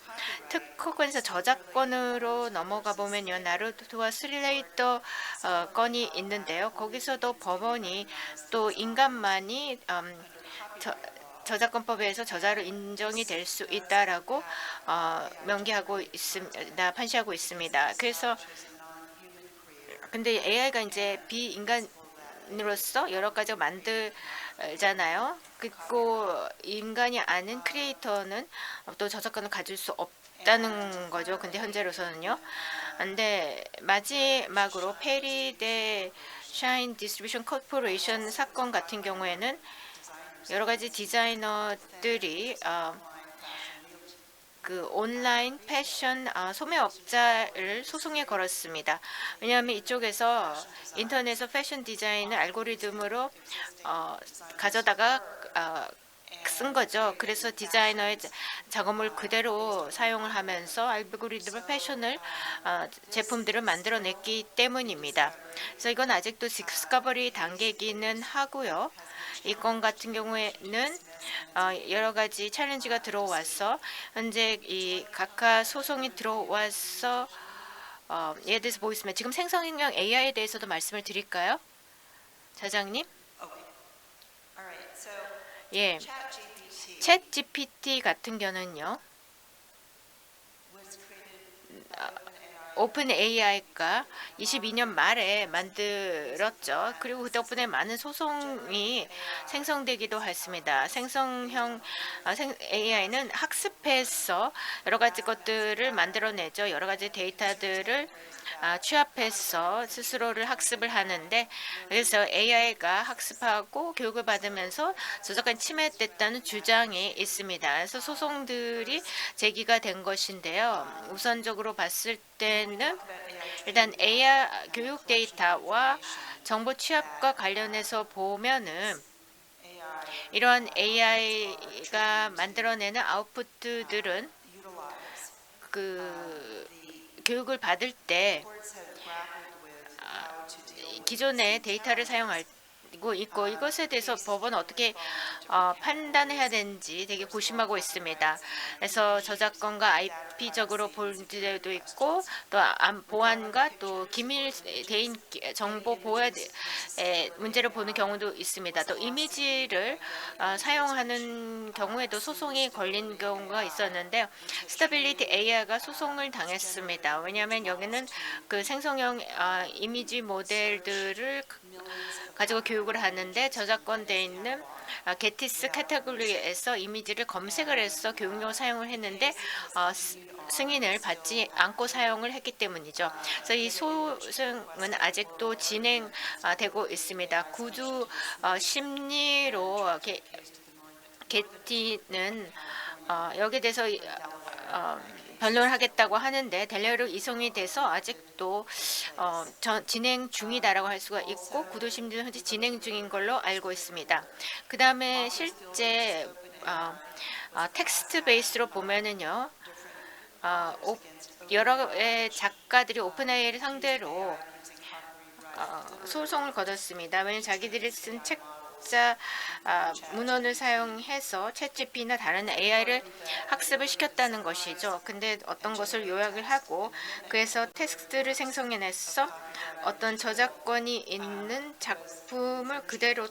특허권에서 저작권으로 넘어가 보면요, 나루토와 스릴레이터 건이 있는데요. 거기서도 법원이 또 인간만이 저작권법에서 저자로 인정이 될 수 있다라고 명기하고 있습니다. 판시하고 있습니다. 그래서 근데 AI가 이제 비인간으로서 여러 가지 만들잖아요. 그리고 인간이 아닌 크리에이터는 또 저작권을 가질 수 없다는 거죠. 근데 현재로서는요. 근데 마지막으로 페리 대 샤인 디스트리뷰션 코퍼레이션 사건 같은 경우에는 여러 가지 디자이너들이 그 온라인 패션 소매업자를 소송에 걸었습니다. 왜냐하면 이쪽에서 인터넷에서 패션 디자인을 알고리즘으로 가져다가 쓴 거죠. 그래서 디자이너의 작업을 그대로 사용을 하면서 알고리즘을 패션을 제품들을 만들어냈기 때문입니다. 그래서 이건 아직도 디스커버리 단계이기는 하고요. 이 건 같은 경우에는 여러 가지 챌린지가 들어와서 현재 이 각하 소송이 들어와서 예를 들어서 보겠습니다. 지금 생성형 AI에 대해서도 말씀을 드릴까요? 사장님? 예. 챗 GPT 같은 경우는요. 오픈 AI가 22년 말에 만들었죠. 그리고 그 덕분에 많은 소송이 생성되기도 했습니다. 생성형 AI는 학습해서 여러 가지 것들을 만들어내죠. 여러 가지 데이터들을 취합해서 스스로를 학습을 하는데, 그래서 AI가 학습하고 교육을 받으면서 저작권 침해됐다는 주장이 있습니다. 그래서 소송들이 제기가 된 것인데요. 우선적으로 봤을 때는 일단 AI 교육 데이터와 정보 취합과 관련해서 보면은 이러한 AI가 만들어내는 아웃풋들은 그 교육을 받을 때 기존의 데이터를 사용하고 있고, 이것에 대해서 법은 어떻게 판단해야 되는지 되게 고심하고 있습니다. 그래서 저작권과 IP적으로 볼 문제도 있고, 또 보안과 또 기밀 개인 정보 보호에 문제를 보는 경우도 있습니다. 또 이미지를 사용하는 경우에도 소송이 걸린 경우가 있었는데, 스타빌리티 AI가 소송을 당했습니다. 왜냐하면 여기는 그 생성형 이미지 모델들을 가지고 교육을 하는데 저작권돼 있는 게티스 카테고리에서 이미지를 검색을 해서 교육용으로 사용을 했는데 승인을 받지 않고 사용을 했기 때문이죠. 그래서 이 소송은 아직도 진행되고 있습니다. 구두 심리로 게티는 여기에 대해서 변론을 하겠다고 하는데 델레로 이송이 돼서 아직도 진행 중이다라고 할 수가 있고, 구도심리는 현재 진행 중인 걸로 알고 있습니다. 그 다음에 실제 텍스트 베이스로 보면은요, 여러 작가들이 오픈AI를 상대로 소송을 거뒀습니다. 왜냐하면 자기들이 쓴 책자 문헌을 사용해서 챗GPT나 다른 AI를 학습을 시켰다는 것이죠. 근데 어떤 것을 요약을 하고 그래서 텍스트를 생성해내서 어떤 저작권이 있는 작품을 그대로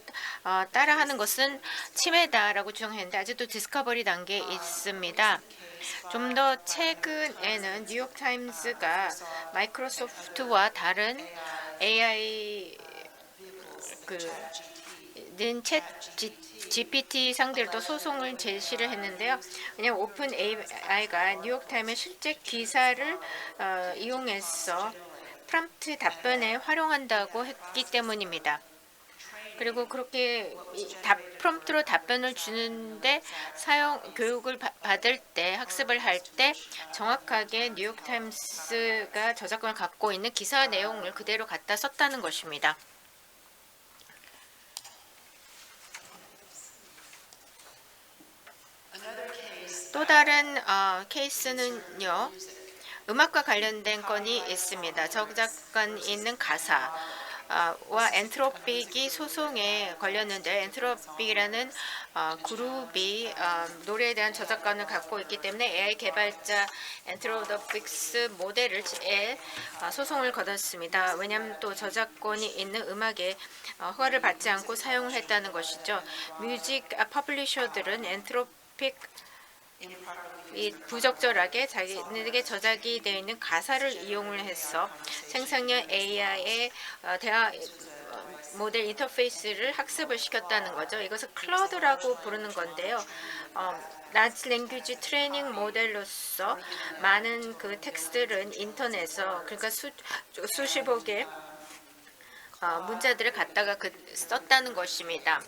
따라하는 것은 침해다라고 주장했는데 아직도 디스커버리 단계에 있습니다. 좀 더 최근에는 뉴욕타임스가 마이크로소프트와 다른 AI 챗 GPT 상대로도 소송을 제시를 했는데요. 왜냐하면 오픈 AI가 뉴욕타임의 실제 기사를 이용해서 프롬프트 답변에 활용한다고 했기 때문입니다. 그리고 그렇게 프롬프트로 답변을 주는데 교육을 받을 때, 학습을 할 때 정확하게 뉴욕타임스가 저작권을 갖고 있는 기사 내용을 그대로 갖다 썼다는 것입니다. 또 다른 케이스는요, 음악과 관련된 건이 있습니다. 저작권 있는 가사와 엔트로픽이 소송에 걸렸는데, 엔트로픽이라는 그룹이 노래에 대한 저작권을 갖고 있기 때문에 AI 개발자 엔트로픽스 모델을 소송을 거뒀습니다. 왜냐하면 또 저작권이 있는 음악에 허가를 받지 않고 사용을 했다는 것이죠. 뮤직 퍼블리셔들은 엔트로픽 부적절하게 자기들에게 저작이 되어 있는 가사를 이용을 해서 생성형 AI의 대화 모델 인터페이스를 학습을 시켰다는 거죠. 이것을 클러드라고 부르는 건데요. 라지 랭귀지 트레이닝 모델로서 많은 그 텍스트들은 인터넷에서, 그러니까 수십억 개의 문자들을 갖다가 썼다는 것입니다.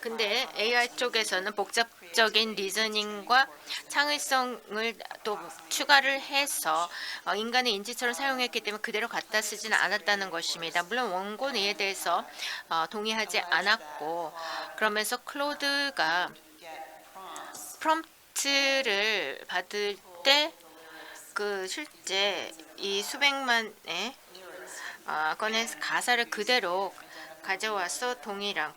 근데 AI 쪽에서는 복잡적인 리저닝과 창의성을 또 추가를 해서 인간의 인지처럼 사용했기 때문에 그대로 갖다 쓰지는 않았다는 것입니다. 물론 원고는 이에 대해서 동의하지 않았고, 그러면서 클로드가 프롬프트를 받을 때 그 실제 이 수백만의 건의 가사를 그대로 가져와서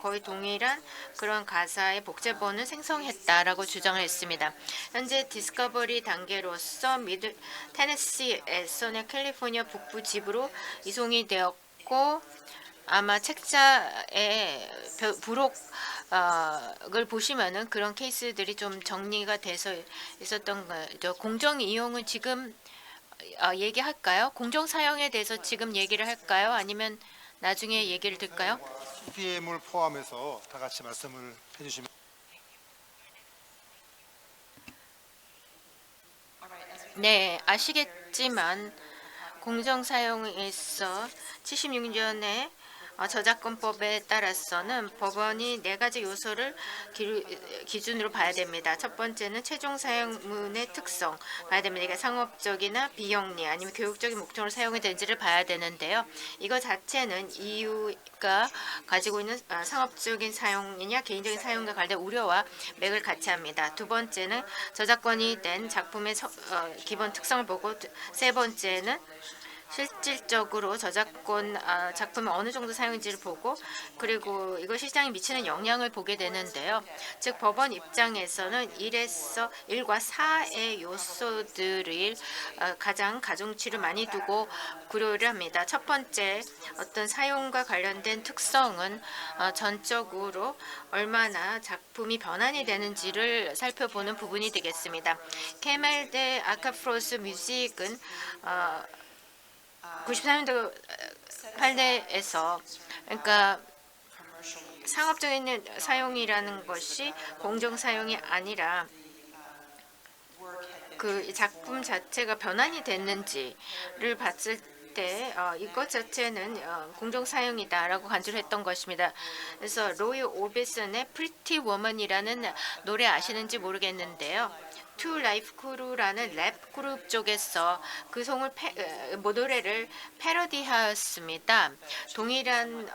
거의 동일한 그런 가사의 복제본을 생성했다라고 주장을 했습니다. 현재 디스커버리 단계로서 테네시에서는 캘리포니아 북부 집으로 이송이 되었고 아마 책자의 부록을 보시면은 그런 케이스들이 좀 정리가 돼서 있었던 거죠. 공정 이용은 지금 얘기할까요? 공정 사용에 대해서 지금 얘기를 할까요? 아니면 나중에 얘기를 들까요? CDM을 포함해서 다 같이 말씀을 해주시면. 네, 아시겠지만 공정 사용에서 76년에 저작권법에 따라서는 법원이 4가지 요소를 기준으로 봐야 됩니다. 첫 번째는 최종 사용문의 특성 봐야 됩니다. 이게 상업적이나 비영리 아니면 교육적인 목적으로 사용이 되는지를 봐야 되는데요. 이거 자체는 EU가 가지고 있는 상업적인 사용이냐 개인적인 사용과 관련된 우려와 맥을 같이 합니다. 두 번째는 저작권이 된 작품의 기본 특성을 보고 세 번째는 실질적으로 저작권 작품이 어느 정도 사용인지를 보고 그리고 이거 시장에 미치는 영향을 보게 되는데요. 즉 법원 입장에서는 1과 4의 요소들을 가장 가중치를 많이 두고 고려를 합니다. 첫 번째 어떤 사용과 관련된 특성은 전적으로 얼마나 작품이 변환이 되는지를 살펴보는 부분이 되겠습니다. 케멜 아카프로스 뮤직은 94년도 판례에서 그러니까 상업적인 사용이라는 것이 공정 사용이 아니라 그 작품 자체가 변환이 됐는지를 봤을 때 이것 자체는 공정 사용이다라고 간주를 했던 것입니다. 그래서 로이 오비슨의 Pretty Woman이라는 노래 아시는지 모르겠는데요. 투 라이프 크루라는 랩 그룹 쪽에서 그 노래를 패러디하였습니다. 동일한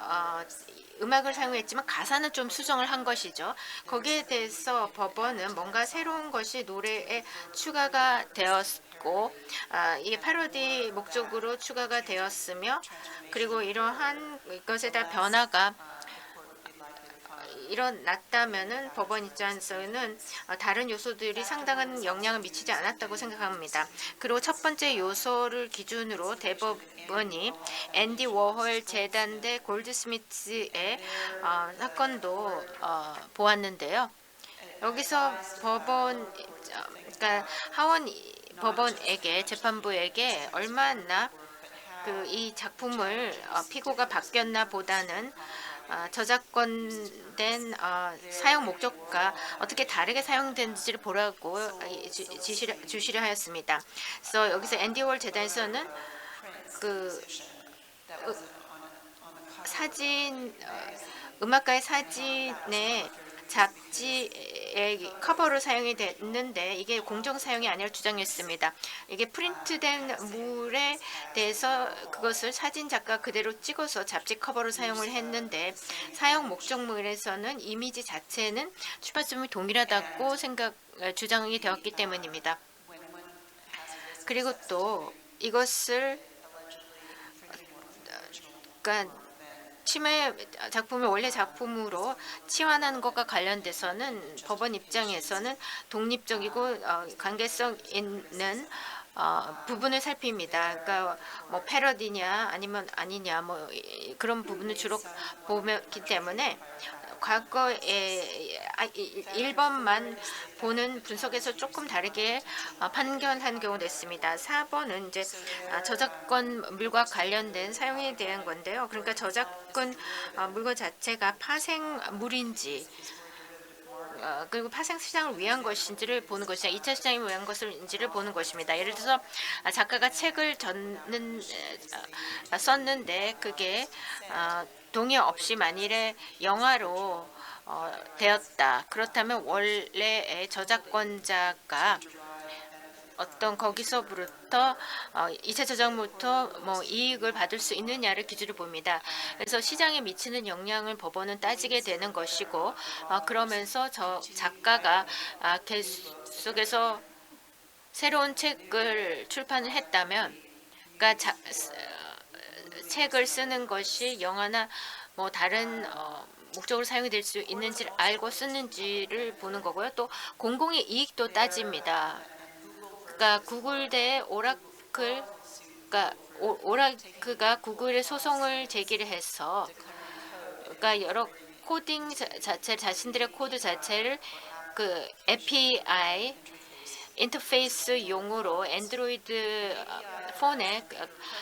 음악을 사용했지만 가사는 좀 수정을 한 것이죠. 거기에 대해서 법원은 뭔가 새로운 것이 노래에 추가가 되었고 이게 패러디 목적으로 추가가 되었으며 그리고 이러한 것에 대한 변화가 일어났다면은 법원 입장에서는 다른 요소들이 상당한 영향을 미치지 않았다고 생각합니다. 그리고 첫 번째 요소를 기준으로 대법원이 앤디 워홀 재단 대 골드스미스의 사건도 보았는데요. 여기서 그러니까 하원 법원에게 재판부에게 얼마나 이 작품을 피고가 바뀌었나 보다는 저작권된 사용 목적과 어떻게 다르게 사용되는지를 보라고 주시를 하였습니다. 그래서 여기서 앤디 월 재단에서는 그 사진 음악가의 사진에 잡지의 커버로 사용이 됐는데 이게 공정 사용이 아니라 주장했습니다. 이게 프린트된 물에 대해서 그것을 사진 작가 그대로 찍어서 잡지 커버로 사용을 했는데 사용 목적물에서는 이미지 자체는 출발점이 동일하다고 주장이 되었기 때문입니다. 그리고 또 이것을 그러니까 침해 작품을 원래 작품으로 치환하는 것과 관련돼서는 법원 입장에서는 독립적이고 관계성 있는 부분을 살핍니다. 그러니까 뭐 패러디냐 아니면 아니냐 뭐 그런 부분을 주로 보기 때문에 과거에 1번만 보는 분석에서 조금 다르게 판결한 경우도 있습니다. 4번은 이제 저작권물과 관련된 사용에 대한 건데요. 그러니까 저작권 물건 자체가 파생물인지 그리고 파생 시장을 위한 것인지를 보는 것이냐 2차 시장을 위한 것인지를 보는 것입니다. 예를 들어서 작가가 책을 썼는데 그게 동의 없이 만일에 영화로 되었다. 그렇다면 원래의 저작권자가 어떤 거기서부터 2차 저작물부터 뭐 이익을 받을 수 있느냐를 기준으로 봅니다. 그래서 시장에 미치는 영향을 법원은 따지게 되는 것이고 그러면서 저 작가가 계속해서 새로운 책을 출판을 했다면 그러니까 책을 쓰는 것이 영화나 뭐 다른 목적으로 사용이 될 수 있는지를 알고 쓰는지를 보는 거고요. 또 공공의 이익도 따집니다. 그러니까 구글 대 오라클, 그러니까 오라클가 구글에 소송을 제기를 해서, 그러니까 여러 코딩 자신들의 코드 자체를 그 API 인터페이스 용으로 안드로이드 폰에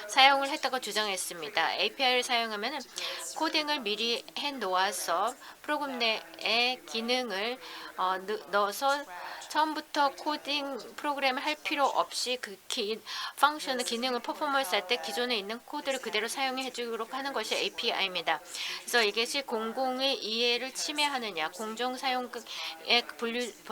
사용을 했다고 주장했습니다. API를 사용하면 코딩을 미리 해 놓아서 프로그램 내에 기능을 넣어서 처음부터 코딩 프로그램을 할 필요 없이 그 펑션의 기능을 퍼포먼스 할 때 기존에 있는 코드를 그대로 사용해 주도록 하는 것이 API입니다. 그래서 이것이 공공의 이해를 침해하느냐, 공정 사용에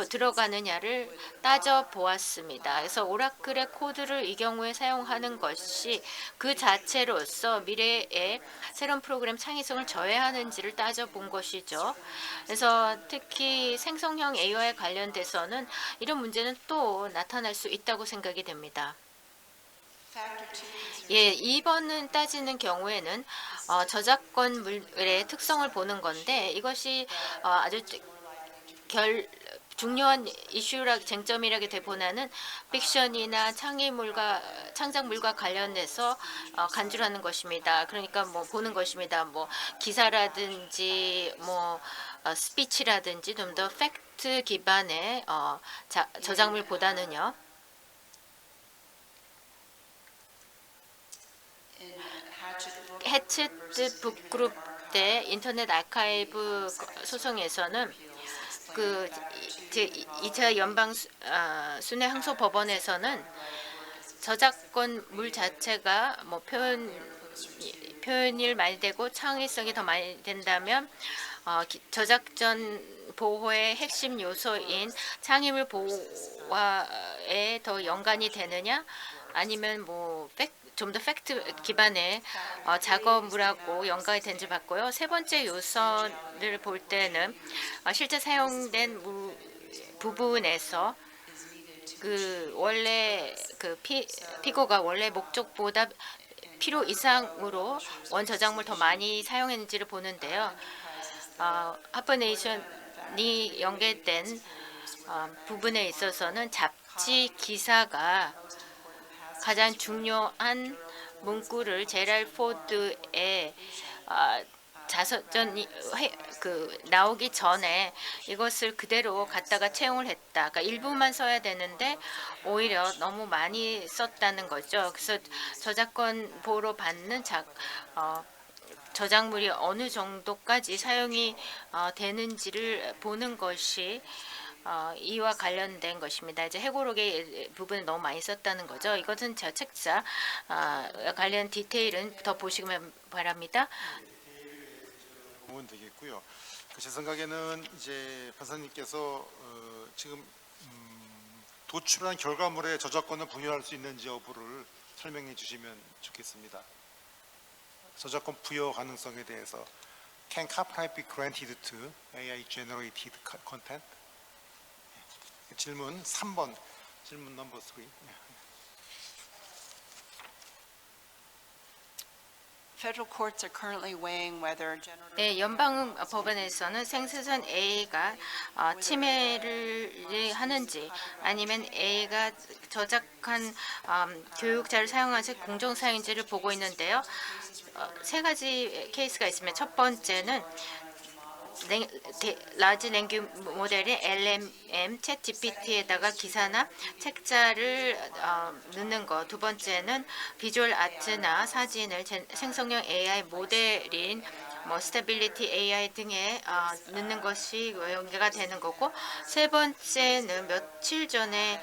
들어가느냐를 따져 보았습니다. 그래서 오라클의 코드를 이 경우에 사용하는 것이 그 자체로서 미래에 새로운 프로그램 창의성을 저해하는지를 따져 본 것이죠. 그래서 특히 생성형 AI와 관련돼서는 이런 문제는 또 나타날 수 있다고 생각이 됩니다. 예, 2번은 따지는 경우에는 저작권물의 특성을 보는 건데 이것이 아주 중요한 쟁점이라기보다는 픽션이나 창작물과 관련해서 간주를 하는 것입니다. 그러니까 뭐 보는 것입니다. 뭐 기사라든지 뭐 스피치라든지 좀 더 팩트 기반의 저작물보다는요. 해치트 북그룹 대 인터넷 아카이브 소송에서는 그 2차 연방 순회 항소 법원에서는 저작권물 자체가 뭐 표현이 많이 되고 창의성이 더 많이 된다면 저작권 보호의 핵심 요소인 창의물 보호와에 더 연관이 되느냐 아니면 뭐 좀 더 팩트 기반의 작업물하고 연관이 된지 봤고요. 세 번째 요소를 볼 때는 실제 사용된 부분에서 그 원래 그 피고가 원래 목적보다 필요 이상으로 원 저작물 더 많이 사용했는지를 보는데요. 하버네이션이 연계된 부분에 있어서는 잡지 기사가 가장 중요한 문구를 제랄 포드의 자서전이 나오기 전에 이것을 그대로 갖다가 채용을 했다. 그러니까 일부만 써야 되는데 오히려 너무 많이 썼다는 거죠. 그래서 저작권 보호로 받는 저작물이 어느 정도까지 사용이 되는지를 보는 것이 이와 관련된 것입니다. 이제 해고록의 부분을 너무 많이 썼다는 거죠. 이것은 저 책자 관련 디테일은 더 보시면 바랍니다. 보면 되겠고요. 제 생각에는 이제 판사님께서 지금 도출한 결과물의 저작권을 분열할 수 있는지 여부를 설명해 주시면 좋겠습니다. 저작권 부여 가능성에 대해서 Can copyright be granted to AI generated content? 질문 3번, 질문 넘버 3. Federal courts are currently weighing whether generative 네, 연방 법원에서는 생세선 A가 침해를 하는지 아니면 A가 저작한 교육자를 사용해서 공정 사용인지를 보고 있는데요. 세 가지 케이스가 있습니다. 첫 번째는 라지 랭귀 모델인 LLM, 챗 GPT에다가 기사나 책자를 넣는 것. 두 번째는 비주얼 아트나 사진을 생성형 AI 모델인 뭐 스테빌리티 AI 등에 넣는 것이 연계가 되는 거고, 세 번째는 며칠 전에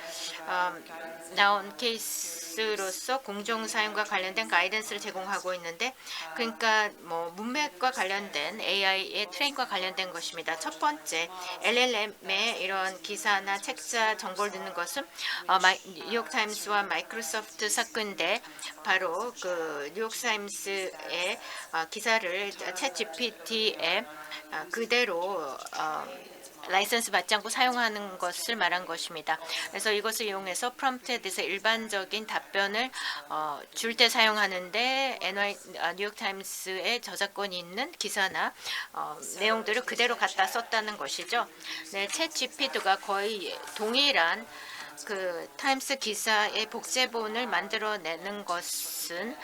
나온 케이스 서비스로서 공정 사용과 관련된 가이던스를 제공하고 있는데, 그러니까 뭐 문맥과 관련된 AI의 트레인과 관련된 것입니다. 첫 번째, LLM의 이런 기사나 책자 정보를 듣는 것은 뉴욕타임스와 마이크로소프트 사건인데, 바로 그 뉴욕타임스의 기사를 챗 GPT에 그대로 라이선스 받지 않고 사용하는 것을 말한 것입니다. 그래서 이것을 이용해서 프롬프트에 대해서 일반적인 답변을 줄 때 사용하는데 뉴욕타임스의 저작권이 있는 기사나 내용들을 그대로 갖다 썼다는 것이죠. 네, 챗 GPT가 거의 동일한 그 타임스 기사의 복제본을 만들어내는 것은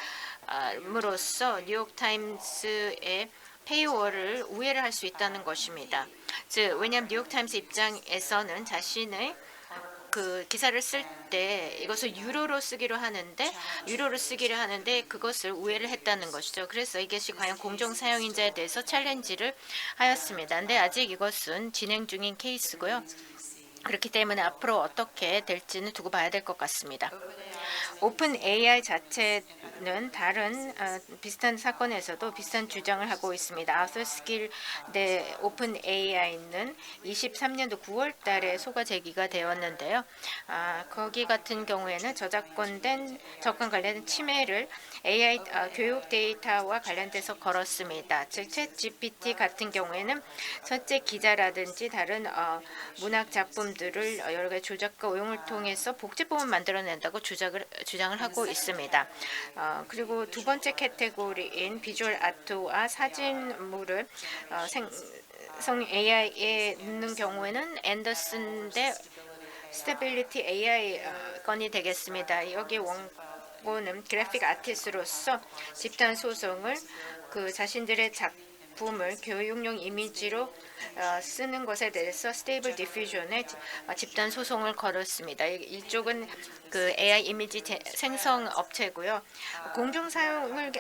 으로써 뉴욕타임스의 페이월을 우회를 할 수 있다는 것입니다. 즉, 왜냐하면 뉴욕타임스 입장에서는 자신의 그 기사를 쓸 때 이것을 유로로 쓰기로 하는데 그것을 우회를 했다는 것이죠. 그래서 이것이 과연 공정 사용인자에 대해서 챌린지를 하였습니다. 근데 아직 이것은 진행 중인 케이스고요. 그렇기 때문에 앞으로 어떻게 될지는 두고 봐야 될 것 같습니다. 오픈 AI 자체는 다른 비슷한 사건에서도 비슷한 주장을 하고 있습니다. 아서 스킬 대 오픈 AI는 23년도 9월 달에 소가 제기가 되었는데요. 거기 같은 경우에는 저작권 관련된 침해를 AI 교육 데이터와 관련돼서 걸었습니다. 즉, 챗 GPT 같은 경우에는 첫째 기자라든지 다른 문학 작품들을 여러 가지 조작과 오용을 통해서 복제본을 만들어낸다고 주장을 하고 있습니다. 그리고 두 번째 카테고리인 비주얼 아트와 사진물을 성 AI에 넣는 경우에는 앤더슨 대 스테빌리티 AI 건이 되겠습니다. 여기 원고는 그래픽 아티스트로서 집단 소송을 그 자신들의 작품을 교육용 이미지로 쓰는 것에 대해서 스테이블 디퓨전에 집단 소송을 걸었습니다. 이쪽은 그 AI 이미지 생성 업체고요. 공정 사용을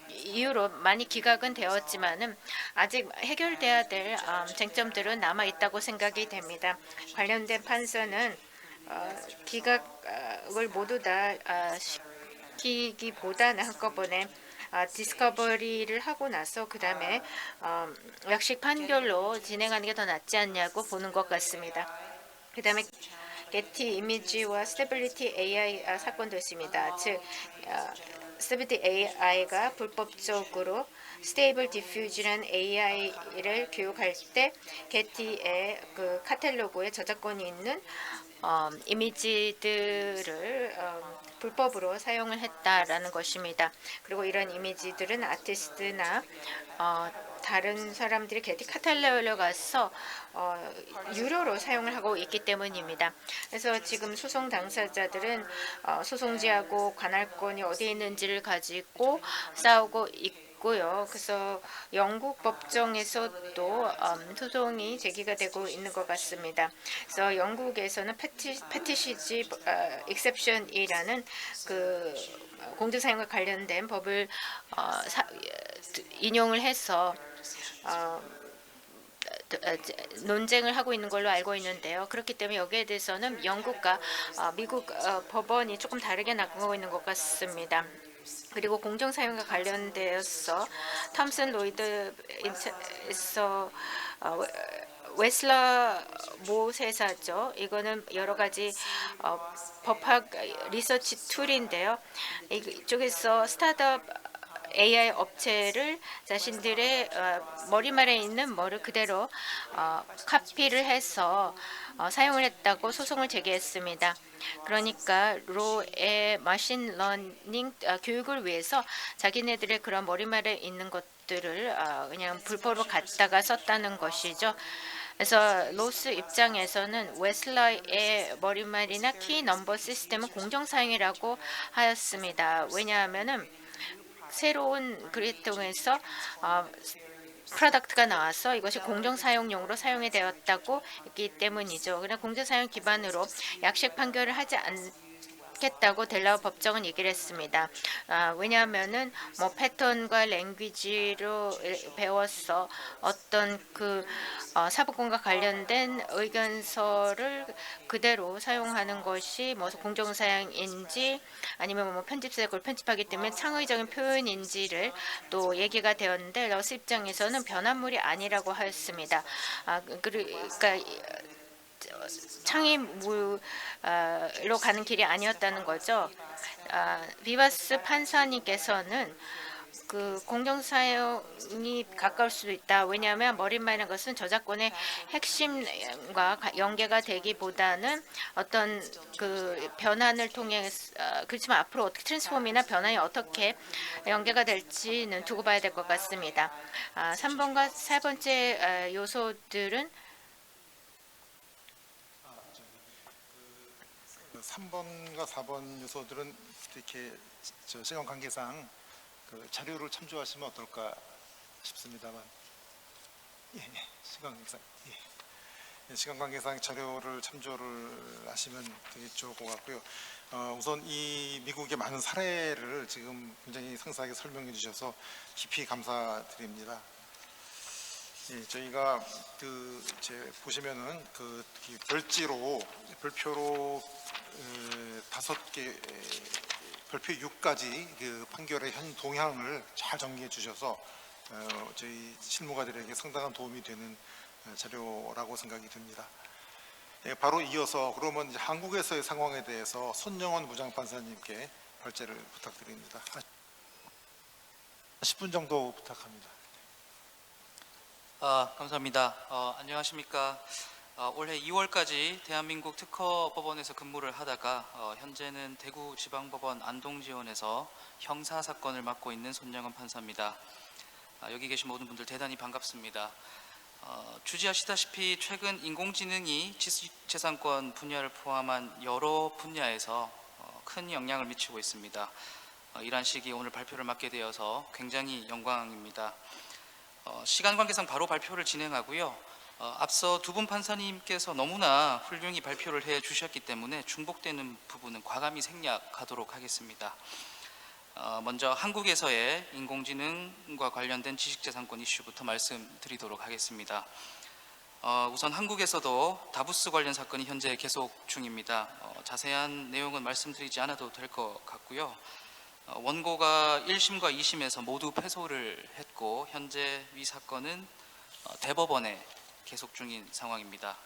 이유로 많이 기각은 되었지만은 아직 해결돼야 될 쟁점들은 남아 있다고 생각이 됩니다. 관련된 판사는 기각을 모두 다 시키기보다는 한꺼번에 디스커버리를 하고 나서 그 다음에 약식 판결로 진행하는 게 더 낫지 않냐고 보는 것 같습니다. 그 다음에 게티 이미지와 스테빌리티 AI 사건도 있습니다. 즉 스테빌리티 AI가 불법적으로 스테이블 디퓨즈라는 AI를 교육할 때 게티의 그 카탈로그에 저작권이 있는 이미지들을 불법으로 사용을 했다라는 것입니다. 그리고 이런 이미지들은 아티스트나 다른 사람들이 게티 카탈로그에 가서 유료로 사용을 하고 있기 때문입니다. 그래서 지금 소송 당사자들은 소송지하고 관할권이 어디에 있는지를 가지고 싸우고 있고요. 그래서 영국 법정에서도 소송이 제기가 되고 있는 것 같습니다. 그래서 영국에서는 패티시지 익셉션이라는 그 공정사용과 관련된 법을 인용을 해서 논쟁을 하고 있는 걸로 알고 있는데요. 그렇기 때문에 여기에 대해서는 영국과 미국 법원이 조금 다르게 나가고 있는 것 같습니다. 그리고 공정사용과 관련되어서 톰슨 로이드에서 웨슬러 모세사죠. 이거는 여러 가지 법학 리서치 툴인데요. 이쪽에서 스타트업 AI 업체를 자신들의 머리말에 있는 뭐를 그대로 카피를 해서 사용을 했다고 소송을 제기했습니다. 그러니까 로의 마신 러닝 교육을 위해서 자기네들의 그런 머리말에 있는 것들을 그냥 불법으로 갖다가 썼다는 것이죠. 그래서 로스 입장에서는 웨슬러의 머리말이나 키 넘버 시스템은 공정 사용이라고 하였습니다. 왜냐하면은 새로운 그를 통해서 프로덕트가 나와서 이것이 공정 사용용으로 사용이 되었다고 했기 때문이죠. 그냥 공정 사용 기반으로 약식 판결을 하지 않기 않겠다고 델라우 법정은 얘기를 했습니다. 왜냐하면은 뭐 패턴과 랭귀지로 배워서 어떤 그 사법권과 관련된 의견서를 그대로 사용하는 것이 뭐 공정사양인지 아니면 뭐 편집사가 그걸 편집하기 때문에 창의적인 표현인지를 또 얘기가 되었는데 러스 입장에서는 변환물이 아니라고 하였습니다. 그러니까 창의물로 가는 길이 아니었다는 거죠. 비바스 판사님께서는 그 공정사용이 가까울 수도 있다. 왜냐하면 머릿말이라는 것은 저작권의 핵심과 연계가 되기보다는 어떤 그 변환을 통해 그렇지만 앞으로 어떻게 트랜스폼이나 변환이 어떻게 연계가 될지는 두고 봐야 될 것 같습니다. 3번과 4번째 요소들은 3번과 4번 요소들은 이렇게 시간 관계상 그 자료를 참조하시면 어떨까 싶습니다만, 시간 관계상 자료를 참조를 하시면 되게 좋을 것 같고요. 우선 이 미국의 많은 사례를 지금 굉장히 상세하게 설명해 주셔서 깊이 감사드립니다. 저희가 보시면은 그 별표로 5개, 별표 6까지 그 판결의 현 동향을 잘 정리해 주셔서 저희 실무가들에게 상당한 도움이 되는 자료라고 생각이 듭니다. 바로 이어서 그러면 이제 한국에서의 상황에 대해서 손영원 부장판사님께 발제를 부탁드립니다. 10분 정도 부탁합니다. 감사합니다. 안녕하십니까. 올해 2월까지 대한민국 특허법원에서 근무를 하다가 현재는 대구지방법원 안동지원에서 형사사건을 맡고 있는 손영원 판사입니다. 여기 계신 모든 분들 대단히 반갑습니다. 주지하시다시피 최근 인공지능이 지식재산권 분야를 포함한 여러 분야에서 큰 영향을 미치고 있습니다. 이러한 시기에 오늘 발표를 맡게 되어서 굉장히 영광입니다. 시간 관계상 바로 발표를 진행하고요. 앞서 두 분 판사님께서 너무나 훌륭히 발표를 해 주셨기 때문에 중복되는 부분은 과감히 생략하도록 하겠습니다. 먼저 한국에서의 인공지능과 관련된 지식재산권 이슈부터 말씀드리도록 하겠습니다. 우선 한국에서도 다부스 관련 사건이 현재 계속 중입니다. 자세한 내용은 말씀드리지 않아도 될 것 같고요. 원고가 1심과 2심에서 모두 패소를 했고 현재 위 사건은 대법원에 계속 중인 상황입니다.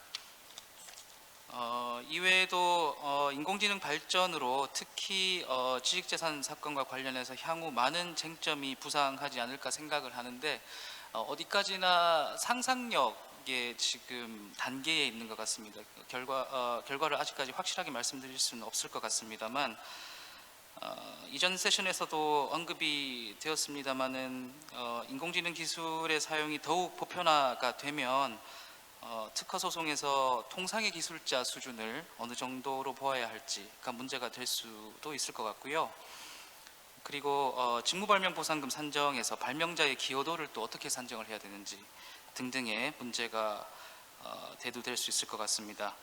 이외에도 인공지능 발전으로 특히 지식재산 사건과 관련해서 향후 많은 쟁점이 부상하지 않을까 생각을 하는데 어디까지나 상상력의 지금 단계에 있는 것 같습니다. 결과를 아직까지 확실하게 말씀드릴 수는 없을 것 같습니다만 이전 세션에서도 언급이 되었습니다마는 인공지능 기술의 사용이 더욱 보편화가 되면 특허 소송에서 통상의 기술자 수준을 어느 정도로 보아야 할지가 문제가 될 수도 있을 것 같고요. 그리고 직무발명보상금 산정에서 발명자의 기여도를 또 어떻게 산정을 해야 되는지 등등의 문제가 대두될 수 있을 것 같습니다.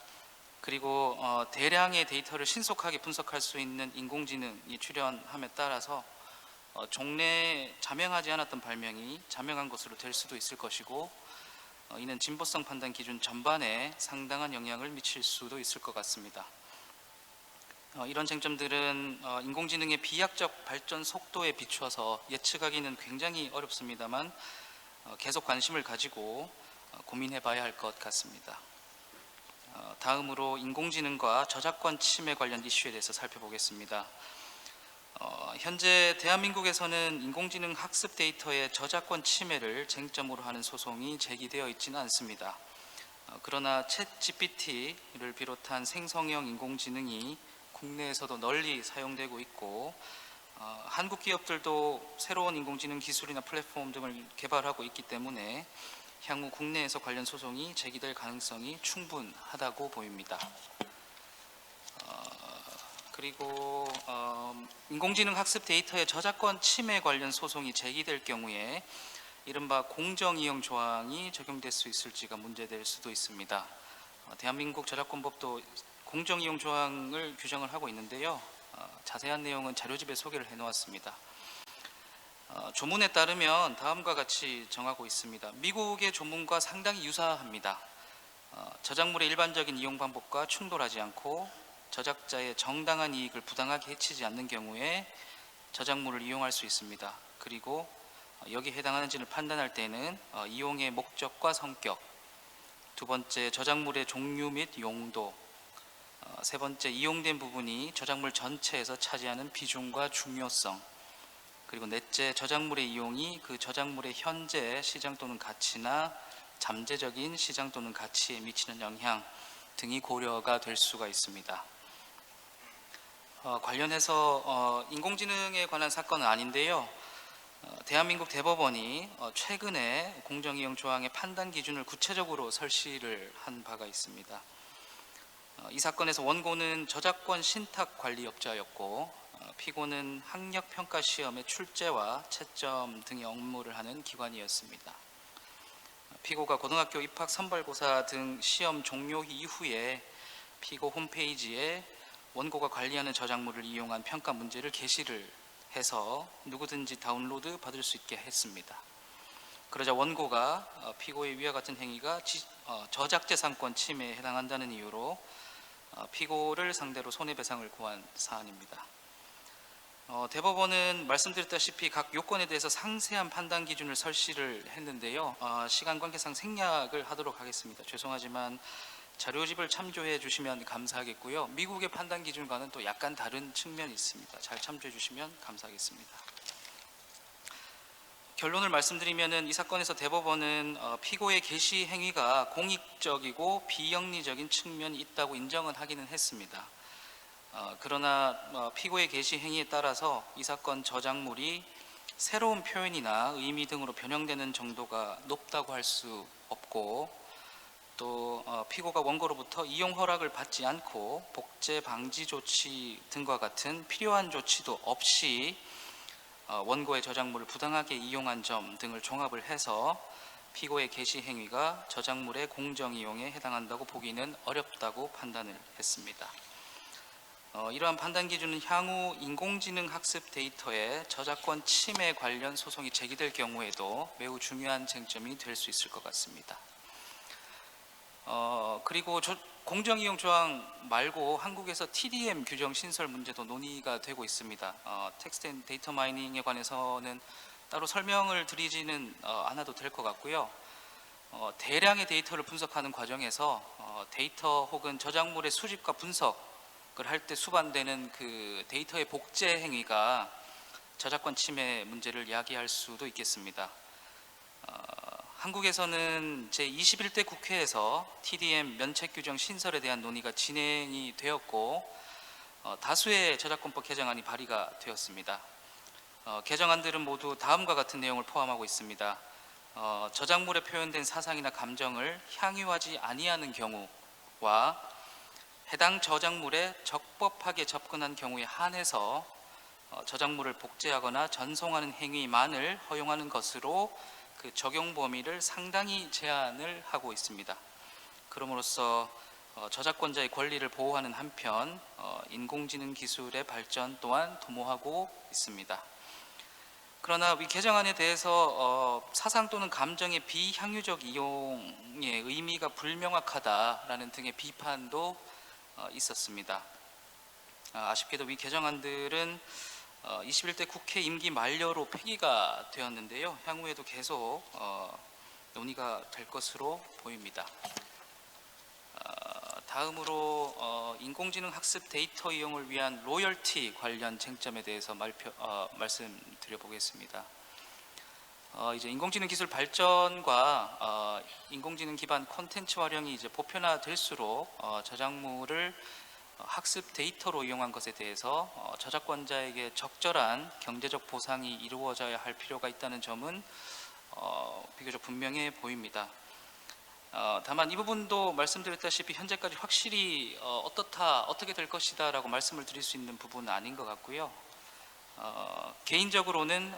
그리고 대량의 데이터를 신속하게 분석할 수 있는 인공지능이 출현함에 따라서 종래 자명하지 않았던 발명이 자명한 것으로 될 수도 있을 것이고 이는 진보성 판단 기준 전반에 상당한 영향을 미칠 수도 있을 것 같습니다. 이런 쟁점들은 인공지능의 비약적 발전 속도에 비추어서 예측하기는 굉장히 어렵습니다만 계속 관심을 가지고 고민해 봐야 할 것 같습니다. 다음으로 인공지능과 저작권 침해 관련 이슈에 대해서 살펴보겠습니다. 현재 대한민국에서는 인공지능 학습 데이터의 저작권 침해를 쟁점으로 하는 소송이 제기되어 있지는 않습니다. 그러나 챗GPT를 비롯한 생성형 인공지능이 국내에서도 널리 사용되고 있고 한국 기업들도 새로운 인공지능 기술이나 플랫폼 등을 개발하고 있기 때문에 향후 국내에서 관련 소송이 제기될 가능성이 충분하다고 보입니다. 그리고 인공지능 학습 데이터의 저작권 침해 관련 소송이 제기될 경우에 이른바 공정이용 조항이 적용될 수 있을지가 문제될 수도 있습니다. 대한민국 저작권법도 공정이용 조항을 규정을 하고 있는데요. 자세한 내용은 자료집에 소개를 해놓았습니다. 조문에 따르면 다음과 같이 정하고 있습니다. 미국의 조문과 상당히 유사합니다. 저작물의 일반적인 이용 방법과 충돌하지 않고 저작자의 정당한 이익을 부당하게 해치지 않는 경우에 저작물을 이용할 수 있습니다. 그리고 여기에 해당하는지를 판단할 때는 이용의 목적과 성격, 두 번째 저작물의 종류 및 용도, 세 번째 이용된 부분이 저작물 전체에서 차지하는 비중과 중요성, 그리고 넷째 저작물의 이용이 그 저작물의 현재 시장 또는 가치나 잠재적인 시장 또는 가치에 미치는 영향 등이 고려가 될 수가 있습니다. 관련해서 인공지능에 관한 사건은 아닌데요. 대한민국 대법원이 최근에 공정이용 조항의 판단 기준을 구체적으로 설시를 한 바가 있습니다. 이 사건에서 원고는 저작권 신탁 관리업자였고 피고는 학력평가 시험의 출제와 채점 등의 업무를 하는 기관이었습니다. 피고가 고등학교 입학 선발고사 등 시험 종료 이후에 피고 홈페이지에 원고가 관리하는 저작물을 이용한 평가 문제를 게시를 해서 누구든지 다운로드 받을 수 있게 했습니다. 그러자 원고가 피고의 위와 같은 행위가 저작재산권 침해에 해당한다는 이유로 피고를 상대로 손해배상을 고한 사안입니다. 대법원은 말씀드렸다시피 각 요건에 대해서 상세한 판단 기준을 설시를 했는데요. 시간 관계상 생략을 하도록 하겠습니다. 죄송하지만 자료집을 참조해 주시면 감사하겠고요. 미국의 판단 기준과는 또 약간 다른 측면이 있습니다. 잘 참조해 주시면 감사하겠습니다. 결론을 말씀드리면은 이 사건에서 대법원은 피고의 게시 행위가 공익적이고 비영리적인 측면이 있다고 인정은 하기는 했습니다. 그러나 피고의 게시 행위에 따라서 이 사건 저작물이 새로운 표현이나 의미 등으로 변형되는 정도가 높다고 할 수 없고, 또 피고가 원고로부터 이용 허락을 받지 않고 복제 방지 조치 등과 같은 필요한 조치도 없이 원고의 저작물을 부당하게 이용한 점 등을 종합을 해서 피고의 게시 행위가 저작물의 공정 이용에 해당한다고 보기는 어렵다고 판단을 했습니다. 이러한 판단 기준은 향후 인공지능 학습 데이터의 저작권 침해 관련 소송이 제기될 경우에도 매우 중요한 쟁점이 될 수 있을 것 같습니다. 그리고 공정이용 조항 말고 한국에서 TDM 규정 신설 문제도 논의가 되고 있습니다. 텍스트 앤 데이터 마이닝에 관해서는 따로 설명을 드리지는 않아도 될 것 같고요. 대량의 데이터를 분석하는 과정에서 데이터 혹은 저작물의 수집과 분석을 할 때 수반되는 그 데이터의 복제 행위가 저작권 침해 문제를 야기할 수도 있겠습니다. 한국에서는 제21대 국회에서 TDM 면책 규정 신설에 대한 논의가 진행이 되었고 다수의 저작권법 개정안이 발의가 되었습니다. 개정안들은 모두 다음과 같은 내용을 포함하고 있습니다. 저작물에 표현된 사상이나 감정을 향유하지 아니하는 경우와 해당 저작물에 적법하게 접근한 경우에 한해서 저작물을 복제하거나 전송하는 행위만을 허용하는 것으로 그 적용 범위를 상당히 제한을 하고 있습니다. 그럼으로써 저작권자의 권리를 보호하는 한편 인공지능 기술의 발전 또한 도모하고 있습니다. 그러나 이 개정안에 대해서 사상 또는 감정의 비향유적 이용의 의미가 불명확하다라는 등의 비판도 있었습니다. 아쉽게도 이 개정안들은 21대 국회 임기 만료로 폐기가 되었는데요. 향후에도 계속 논의가 될 것으로 보입니다. 다음으로 인공지능 학습 데이터 이용을 위한 로열티 관련 쟁점에 대해서 말씀드려 보겠습니다. 이제 인공지능 기술 발전과 인공지능 기반 콘텐츠 활용이 이제 보편화될수록 저작물을 학습 데이터로 이용한 것에 대해서 저작권자에게 적절한 경제적 보상이 이루어져야 할 필요가 있다는 점은 비교적 분명해 보입니다. 다만 이 부분도 말씀드렸다시피 현재까지 확실히 어떻게 될 것이다 라고 말씀을 드릴 수 있는 부분은 아닌 것 같고요. 개인적으로는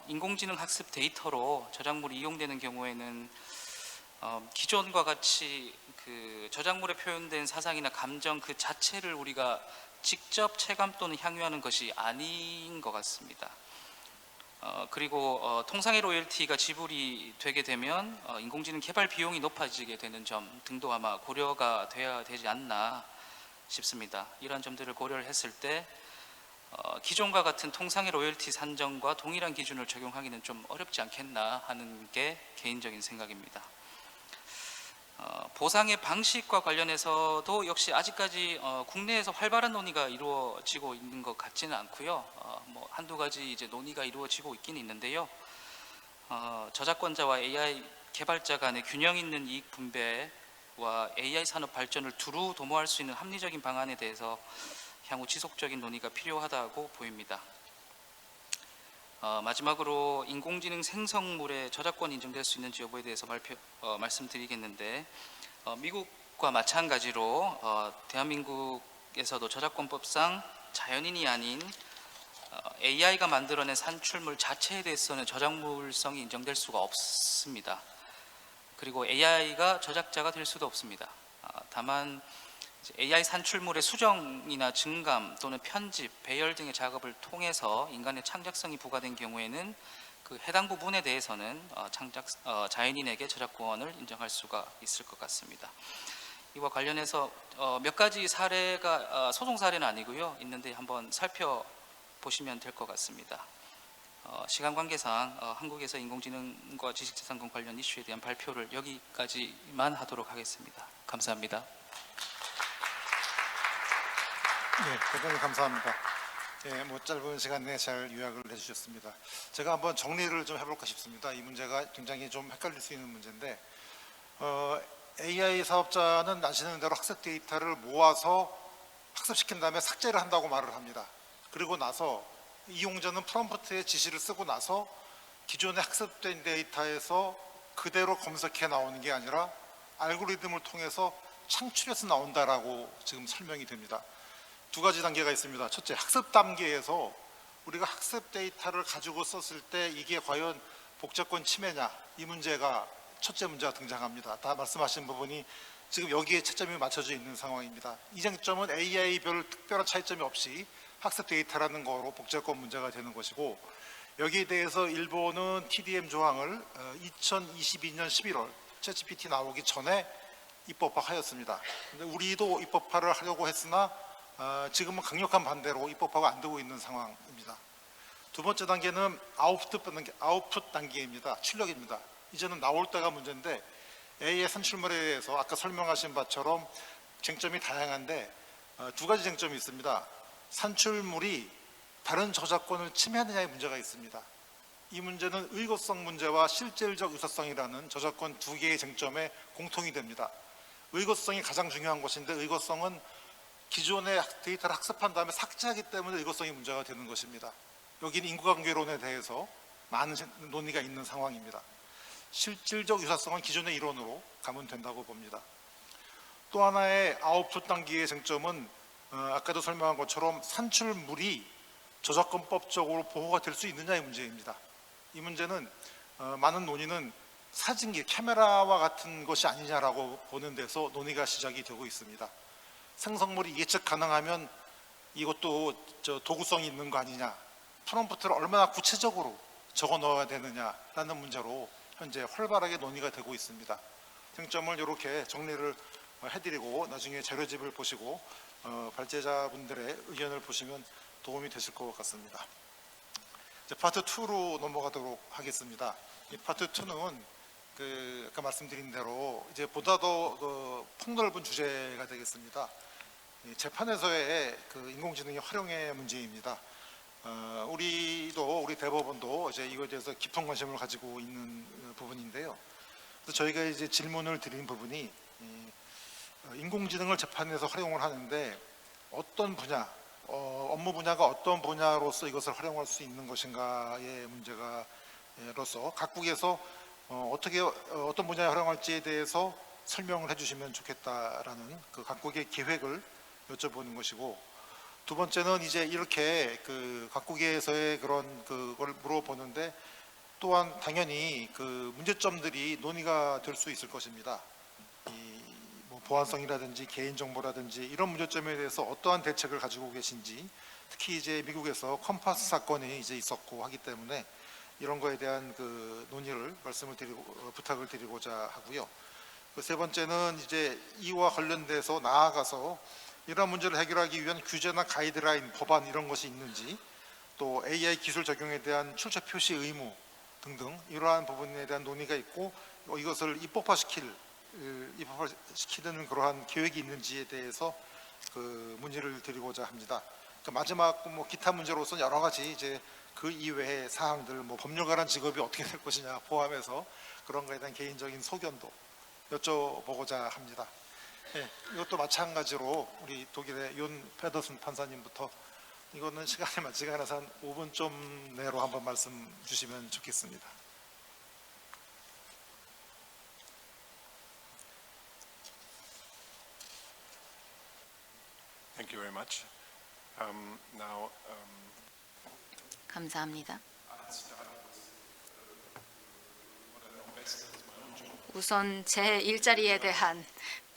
인공지능 학습 데이터로 저작물이 이용되는 경우에는 기존과 같이 그 저작물에 표현된 사상이나 감정 그 자체를 우리가 직접 체감 또는 향유하는 것이 아닌 것 같습니다. 그리고 통상의 로열티가 지불이 되게 되면 인공지능 개발 비용이 높아지게 되는 점 등도 아마 고려가 돼야 되지 않나 싶습니다. 이러한 점들을 고려를 했을 때 기존과 같은 통상의 로열티 산정과 동일한 기준을 적용하기는 좀 어렵지 않겠나 하는 게 개인적인 생각입니다. 보상의 방식과 관련해서도 역시 아직까지 국내에서 활발한 논의가 이루어지고 있는 것 같지는 않고요. 뭐 한두 가지 이제 논의가 이루어지고 있긴 있는데요. 저작권자와 AI 개발자 간의 균형 있는 이익 분배와 AI 산업 발전을 두루 도모할 수 있는 합리적인 방안에 대해서 향후 지속적인 논의가 필요하다고 보입니다. 마지막으로 인공지능 생성물의 저작권 인정될 수 있는지 여부에 대해서 말씀드리겠는데, 미국과 마찬가지로 대한민국에서도 저작권법상 자연인이 아닌 AI가 만들어낸 산출물 자체에 대해서는 저작물성이 인정될 수가 없습니다. 그리고 AI가 저작자가 될 수도 없습니다. 다만 AI 산출물의 수정이나 증감 또는 편집, 배열 등의 작업을 통해서 인간의 창작성이 부과된 경우에는 그 해당 부분에 대해서는 자연인에게 저작권을 인정할 수가 있을 것 같습니다. 이와 관련해서 몇 가지 사례가 소송 사례는 아니고요, 있는데 한번 살펴보시면 될 것 같습니다. 시간 관계상 한국에서 인공지능과 지식재산권 관련 이슈에 대한 발표를 여기까지만 하도록 하겠습니다. 감사합니다. 네, 대단히 감사합니다. 예, 뭐 짧은 시간 내에 잘 요약을 해주셨습니다. 제가 한번 정리를 좀 해볼까 싶습니다. 이 문제가 굉장히 좀 헷갈릴 수 있는 문제인데, AI 사업자는 아시는 대로 학습 데이터를 모아서 학습시킨 다음에 삭제를 한다고 말을 합니다. 그리고 나서 이용자는 프롬프트에 지시를 쓰고 나서 기존에 학습된 데이터에서 그대로 검색해 나오는 게 아니라 알고리즘을 통해서 창출해서 나온다라고 지금 설명이 됩니다. 두 가지 단계가 있습니다. 첫째, 학습 단계에서 우리가 학습 데이터를 가지고 썼을 때 이게 과연 복제권 침해냐, 이 문제가 첫째 문제가 등장합니다. 다 말씀하신 부분이 지금 여기에 채점이 맞춰져 있는 상황입니다. 이 쟁점은 AI별 특별한 차이점이 없이 학습 데이터라는 거로 복제권 문제가 되는 것이고, 여기에 대해서 일본은 TDM 조항을 2022년 11월 챗GPT 나오기 전에 입법화하였습니다. 근데 우리도 입법화를 하려고 했으나 지금은 강력한 반대로 입법화가 안 되고 있는 상황입니다. 두 번째 단계는 아웃풋 단계입니다. 출력입니다. 이제는 나올 때가 문제인데, AI 산출물에 대해서 아까 설명하신 바처럼 쟁점이 다양한데 두 가지 쟁점이 있습니다. 산출물이 다른 저작권을 침해하느냐의 문제가 있습니다. 이 문제는 의거성 문제와 실질적 유사성이라는 저작권 두 개의 쟁점에 공통이 됩니다. 의거성이 가장 중요한 것인데, 의거성은 기존의 데이터를 학습한 다음에 삭제하기 때문에 의거성이 문제가 되는 것입니다. 여기는 인과관계론에 대해서 많은 논의가 있는 상황입니다. 실질적 유사성은 기존의 이론으로 가면 된다고 봅니다. 또 하나의 아웃풋 단계의 쟁점은 아까도 설명한 것처럼 산출물이 저작권법적으로 보호가 될 수 있느냐의 문제입니다. 이 문제는 많은 논의는 사진기, 카메라와 같은 것이 아니냐라고 보는 데서 논의가 시작이 되고 있습니다. 생성물이 예측 가능하면 이것도 도구성이 있는 거 아니냐, 프롬프트를 얼마나 구체적으로 적어 넣어야 되느냐라는 문제로 현재 활발하게 논의가 되고 있습니다. 쟁점을 이렇게 정리를 해드리고 나중에 자료집을 보시고 발제자분들의 의견을 보시면 도움이 되실 것 같습니다. 이제 파트 2로 넘어가도록 하겠습니다. 이 파트 2는 아까 말씀드린 대로 이제 보다 더 폭넓은 주제가 되겠습니다. 재판에서의 인공지능의 활용의 문제입니다. 우리 대법원도 이제 이거에 대해서 깊은 관심을 가지고 있는 부분인데요. 그래서 저희가 이제 질문을 드린 부분이 인공지능을 재판에서 활용을 하는데 어떤 분야, 업무 분야가 어떤 분야로서 이것을 활용할 수 있는 것인가의 문제가로서 각국에서 어떤 분야에 활용할지에 대해서 설명을 해주시면 좋겠다라는 그 각국의 계획을 여쭤보는 것이고, 두 번째는 이제 이렇게 각국에서의 그걸 물어보는데 또한 당연히 문제점들이 논의가 될 수 있을 것입니다. 보안성이라든지 개인정보라든지 이런 문제점에 대해서 어떠한 대책을 가지고 계신지, 특히 이제 미국에서 컴파스 사건이 이제 있었고 하기 때문에 이런 거에 대한 그 논의를 부탁을 드리고자 하고요. 그 세 번째는 이제 이와 관련돼서 나아가서 이러한 문제를 해결하기 위한 규제나 가이드라인, 법안 이런 것이 있는지, 또 AI 기술 적용에 대한 출처 표시 의무 등등 이러한 부분에 대한 논의가 있고 이것을 입법화시키는 그러한 계획이 있는지에 대해서 그 문의를 드리고자 합니다. 마지막 뭐 기타 문제로서는 여러 가지 이제 그 이외의 사항들, 뭐 법률 관한 직업이 어떻게 될 것이냐 포함해서 그런 거에 대한 개인적인 소견도 여쭤보고자 합니다. 네, 이것도 마찬가지로 우리 독일의 윤 페더슨 판사님부터 이거는 시간이 맞지가 않아서 한 5분 좀 내로 한번 말씀 주시면 좋겠습니다. Thank you very much. Now, 감사합니다. 우선 제 일자리에 대한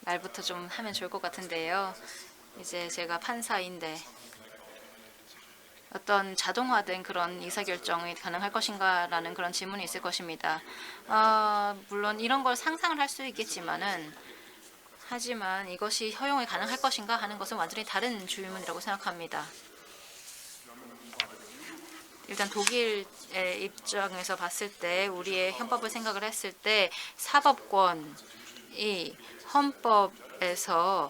말부터 좀 하면 좋을 것 같은데요. 이제 제가 판사인데 어떤 자동화된 그런 의사결정이 가능할 것인가라는 그런 질문이 있을 것입니다. 물론 이런 걸 상상을 할 수 있겠지만은 하지만 이것이 허용이 가능할 것인가 하는 것은 완전히 다른 질문이라고 생각합니다. 일단 독일의 입장에서 봤을 때 우리의 헌법을 생각을 했을 때 사법권이 헌법에서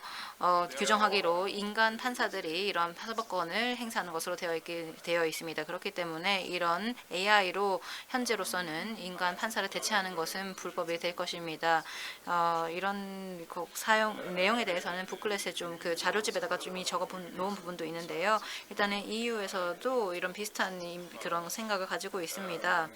규정하기로 인간 판사들이 이런 사법권을 행사하는 것으로 되어 있습니다. 그렇기 때문에 이런 AI로 현재로서는 인간 판사를 대체하는 것은 불법이 될 것입니다. 이런 사용 내용에 대해서는 북클래스에 좀 그 자료집에다가 좀 적어 놓은 부분도 있는데요. 일단은 EU에서도 이런 비슷한 그런 생각을 가지고 있습니다.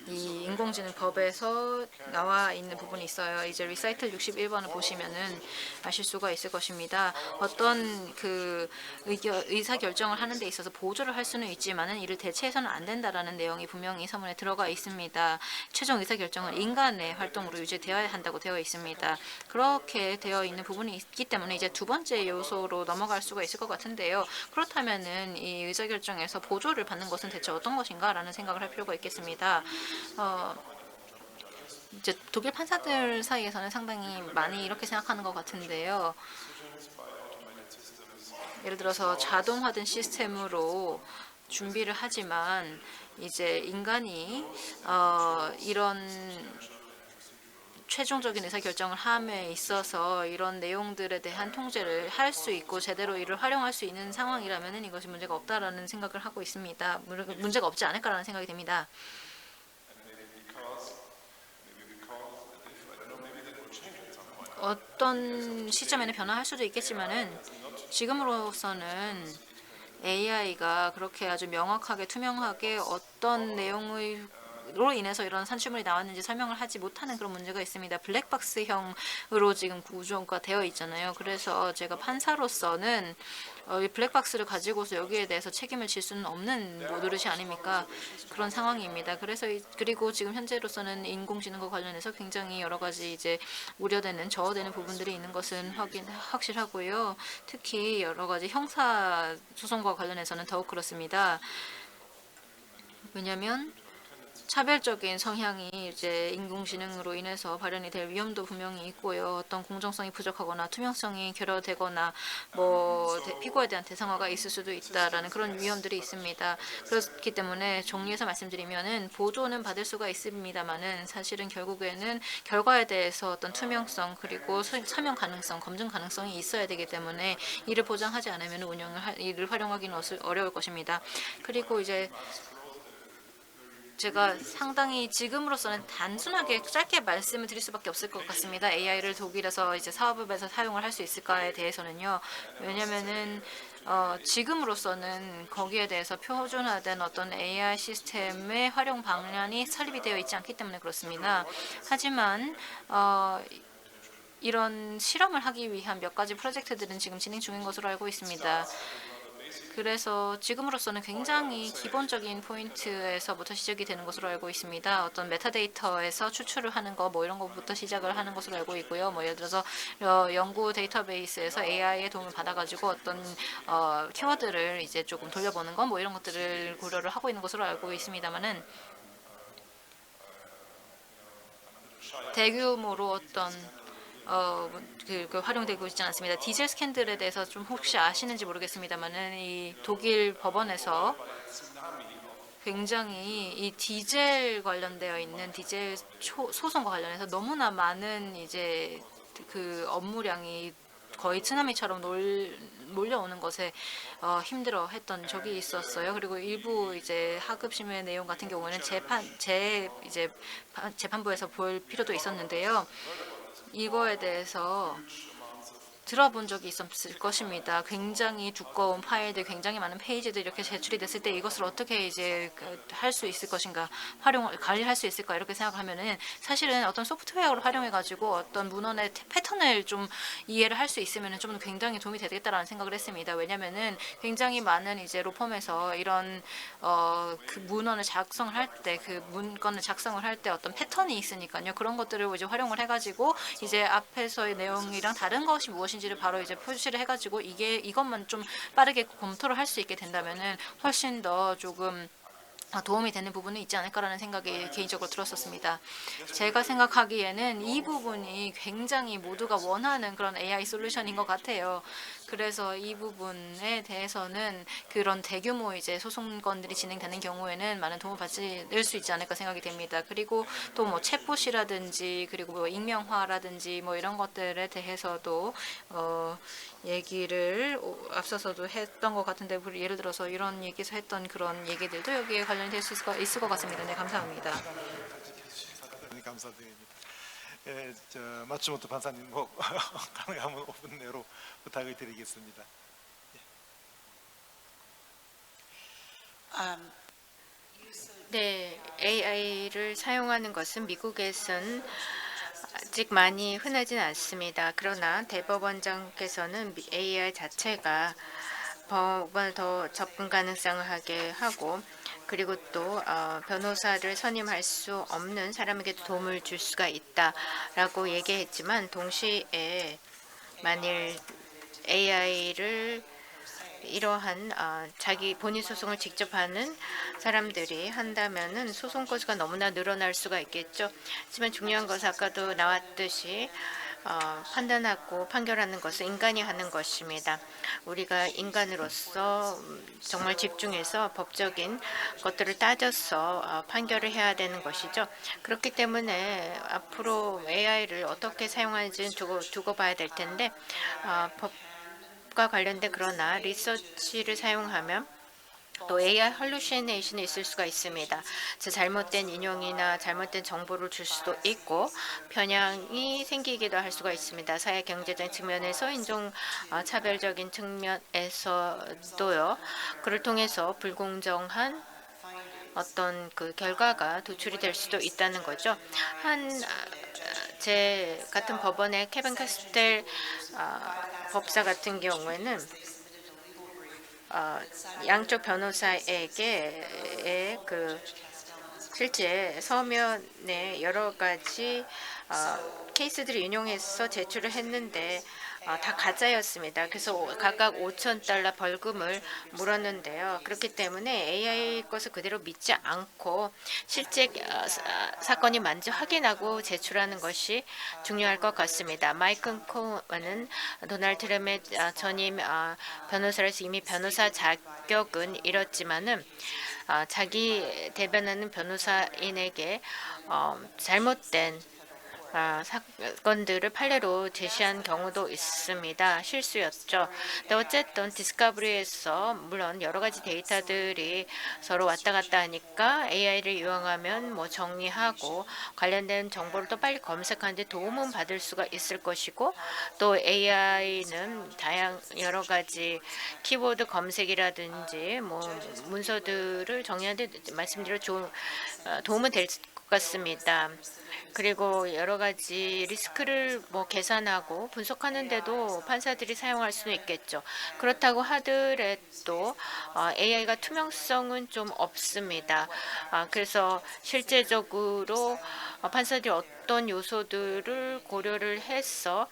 이 인공지능 법에서 나와 있는 부분이 있어요. 이제 리사이틀 61번을 보시면은 아실 수가 있을 것입니다. 어떤 그 의사 결정을 하는 데 있어서 보조를 할 수는 있지만은 이를 대체해서는 안 된다라는 내용이 분명히 서문에 들어가 있습니다. 최종 의사 결정은 인간의 활동으로 유지되어야 한다고 되어 있습니다. 그렇게 되어 있는 부분이 있기 때문에 이제 두 번째 요소로 넘어갈 수가 있을 것 같은데요. 그렇다면은 이 의사 결정에서 보조를 받는 것은 대체 어떤 것인가라는 생각을 할 필요가 있겠습니다. 이제 독일 판사들 사이에서는 상당히 많이 이렇게 생각하는 것 같은데요. 예를 들어서 자동화된 시스템으로 준비를 하지만 이제 인간이 이런 최종적인 의사결정을 함에 있어서 이런 내용들에 대한 통제를 할 수 있고 제대로 이를 활용할 수 있는 상황이라면 이것이 문제가 없다라는 생각을 하고 있습니다. 문제가 없지 않을까라는 생각이 듭니다. 어떤 시점에는 변화할 수도 있겠지만은 지금으로서는 AI가 그렇게 아주 명확하게 투명하게 어떤 내용으로 인해서 이런 산출물이 나왔는지 설명을 하지 못하는 그런 문제가 있습니다. 블랙박스형으로 지금 구조가 되어 있잖아요. 그래서 제가 판사로서는 이 블랙박스를 가지고서 여기에 대해서 책임을 질 수는 없는 노릇이 아닙니까? 그런 상황입니다. 그리고 지금 현재로서는 인공지능과 관련해서 굉장히 여러 가지 이제 우려되는 저어되는 부분들이 있는 것은 확실하고요. 특히 여러 가지 형사 소송과 관련해서는 더욱 그렇습니다. 왜냐하면 차별적인 성향이 이제 인공지능으로 인해서 발현이 될 위험도 분명히 있고요. 어떤 공정성이 부족하거나 투명성이 결여되거나 뭐 피고에 대한 대상화가 있을 수도 있다라는 그런 위험들이 있습니다. 그렇기 때문에 정리해서 말씀드리면은 보조는 받을 수가 있습니다만은 사실은 결국에는 결과에 대해서 어떤 투명성 그리고 설명 가능성, 검증 가능성이 있어야 되기 때문에 이를 보장하지 않으면 이를 활용하기는 어려울 것입니다. 그리고 이제 제가 상당히 지금으로서는 단순하게 짧게 말씀을 드릴 수밖에 없을 것 같습니다. AI를 독일에서 이제 사업에서 사용을 할 수 있을까에 대해서는요. 왜냐면은 지금으로서는 거기에 대해서 표준화된 어떤 AI 시스템의 활용 방안이 설립이 되어 있지 않기 때문에 그렇습니다. 하지만 이런 실험을 하기 위한 몇 가지 프로젝트들은 지금 진행 중인 것으로 알고 있습니다. 그래서 지금으로서는 굉장히 기본적인 포인트에서부터 시작이 되는 것으로 알고 있습니다. 어떤 메타데이터에서 추출을 하는 거 뭐 이런 것부터 시작을 하는 것으로 알고 있고요. 뭐 예를 들어서 연구 데이터베이스에서 AI의 도움을 받아가지고 어떤 키워드를 이제 조금 돌려보는 거 뭐 이런 것들을 고려를 하고 있는 것으로 알고 있습니다만은 대규모로 어떤 활용되고 있지 않습니다. 디젤 스캔들에 대해서 좀 혹시 아시는지 모르겠습니다만은 이 독일 법원에서 굉장히 이 디젤 관련되어 있는 디젤 소송과 관련해서 너무나 많은 이제 그 업무량이 거의 쓰나미처럼 몰려오는 것에 힘들어했던 적이 있었어요. 그리고 일부 이제 하급심의 내용 같은 경우는 재판부에서 볼 필요도 있었는데요. 이거에 대해서 들어본 적이 있었을 것입니다. 굉장히 두꺼운 파일들, 굉장히 많은 페이지들 이렇게 제출이 됐을 때 이것을 어떻게 이제 할 수 있을 것인가, 관리할 수 있을까 이렇게 생각하면은 사실은 어떤 소프트웨어를 활용해 가지고 어떤 문헌의 패턴을 좀 이해를 할 수 있으면은 좀 굉장히 도움이 되겠다라는 생각을 했습니다. 왜냐면은 굉장히 많은 이제 로펌에서 이런 그 문헌을 작성을 할 때, 그 문건을 작성을 할 때 어떤 패턴이 있으니까요. 그런 것들을 이제 활용을 해가지고 이제 앞에서의 내용이랑 다른 것이 무엇인지를 바로 이제 표시를 해가지고 이것만 좀 빠르게 검토를 할 수 있게 된다면은 훨씬 더 조금 도움이 되는 부분이 있지 않을까라는 생각이 개인적으로 들었었습니다. 제가 생각하기에는 이 부분이 굉장히 모두가 원하는 그런 AI 솔루션인 것 같아요. 그래서 이 부분에 대해서는 그런 대규모 이제 소송건들이 진행되는 경우에는 많은 도움을 받을 수 있지 않을까 생각이 됩니다. 그리고 또 뭐 챗봇이라든지 그리고 뭐 익명화라든지 뭐 이런 것들에 대해서도 얘기를 앞서서도 했던 것 같은데 예를 들어서 이런 얘기에서 했던 그런 얘기들도 여기에 관련될 수 있을 것 같습니다. 네, 감사합니다. 네, 감사드립니다. 예, 마츠모토 판사님 뭐 가능하면 5분 내로 부탁을 드리겠습니다. 네, AI를 사용하는 것은 미국에선 아직 많이 흔하진 않습니다. 그러나 대법원장께서는 AI 자체가 법원을 더 접근 가능성을 하게 하고 그리고 또 변호사를 선임할 수 없는 사람에게도 도움을 줄 수가 있다라고 얘기했지만 동시에 만일 AI를 이러한 자기 본인 소송을 직접 하는 사람들이 한다면은 소송 건수가 너무나 늘어날 수가 있겠죠. 하지만 중요한 것은 아까도 나왔듯이 판단하고 판결하는 것은 인간이 하는 것입니다. 우리가 인간으로서 정말 집중해서 법적인 것들을 따져서 판결을 해야 되는 것이죠. 그렇기 때문에 앞으로 AI를 어떻게 사용하는지는 두고 봐야 될 텐데 법과 관련된 그러나 리서치를 사용하면 또 AI 할루시네이션이 있을 수가 있습니다. 잘못된 인용이나 잘못된 정보를 줄 수도 있고 편향이 생기기도 할 수가 있습니다. 사회 경제적인 측면에서 인종 차별적인 측면에서도요. 그를 통해서 불공정한 어떤 그 결과가 도출이 될 수도 있다는 거죠. 제 같은 법원의 케빈 캐스텔 법사 같은 경우에는 양쪽 변호사에게 그 실제 서면에 여러 가지 케이스들을 인용해서 제출을 했는데 다 가짜였습니다. 그래서 각각 $5,000 벌금을 물었는데요. 그렇기 때문에 AI 것을 그대로 믿지 않고 실제 사건이 맞는지 확인하고 제출하는 것이 중요할 것 같습니다. 마이클 코어는 도널드 트럼프의 전임 변호사로서 이미 변호사 자격은 잃었지만은 자기 대변하는 변호사인에게 잘못된 사건들을 판례로 제시한 경우도 있습니다. 실수였죠. 근데 어쨌든 디스커버리에서 물론 여러 가지 데이터들이 서로 왔다 갔다 하니까 AI를 이용하면 뭐 정리하고 관련된 정보를 또 빨리 검색하는 데 도움은 받을 수가 있을 것이고 또 AI는 여러 가지 키워드 검색이라든지 뭐 문서들을 정리하는 데 말씀드린 도움은 될 같습니다. 그리고 여러 가지 리스크를 뭐 계산하고 분석하는데도 판사들이 사용할 수는 있겠죠. 그렇다고 하더라도 AI가 투명성은 좀 없습니다. 그래서 실제적으로 판사들이 어떤 요소들을 고려를 해서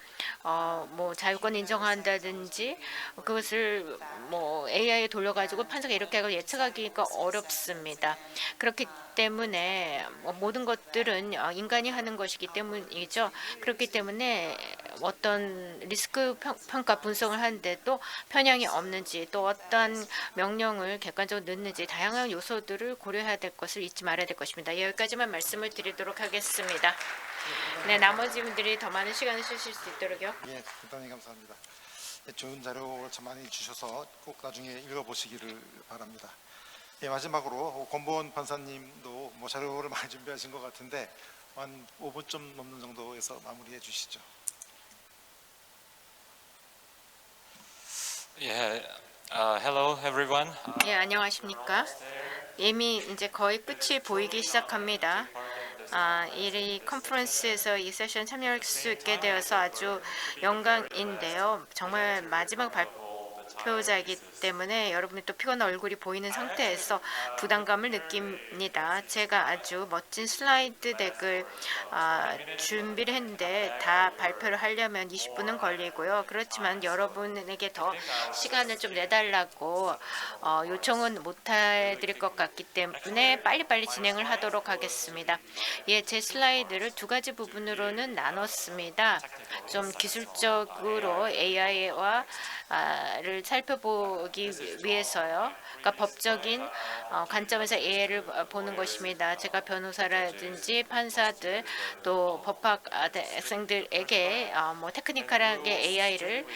뭐 자유권 인정한다든지 그것을 뭐 AI에 돌려가지고 판사가 이렇게 하고 예측하기가 어렵습니다. 그렇기 때문에 모든 것들은 인간이 하는 것이기 때문이죠. 그렇기 때문에 어떤 리스크 평가 분석을 하는데도 편향이 없는지 또 어떤 명령을 객관적으로 넣는지 다양한 요소들을 고려해야 될 것을 잊지 말아야 될 것입니다. 여기까지만 말씀을 드리도록 하겠습니다. 네, 나머지 분들이 더 많은 시간을 쓰실 수 있도록요. 예, 대단히 감사합니다. 예, 좋은 자료를 참 많이 주셔서 꼭 나중에 읽어보시기를 바랍니다. 예, 마지막으로 권보원 판사님도 뭐 자료를 많이 준비하신 것 같은데 한 5분 좀 넘는 정도에서 마무리해 주시죠. Hello everyone. 예, 안녕하십니까? 이미 이제 거의 끝이 보이기 시작합니다. 이 컨퍼런스에서 이 세션 참여할 수 있게 되어서 아주 영광인데요. 정말 마지막 발표자이기 때문에 여러분이 또 피곤한 얼굴이 보이는 상태에서 부담감을 느낍니다. 제가 아주 멋진 슬라이드 덱을 준비를 했는데 다 발표를 하려면 20분은 걸리고요. 그렇지만 여러분에게 더 시간을 좀 내달라고 요청은 못 해드릴 것 같기 때문에 빨리빨리 진행을 하도록 하겠습니다. 예, 제 슬라이드를 두 가지 부분으로는 나눴습니다. 좀 기술적으로 AI와 를 살펴보기 위해서요. 그러니까 법적인 관점에서 AI를 보는 것입니다. 제가 변호사라든지 판사들 또 법학 학생들에게 뭐 테크니컬하게 AI를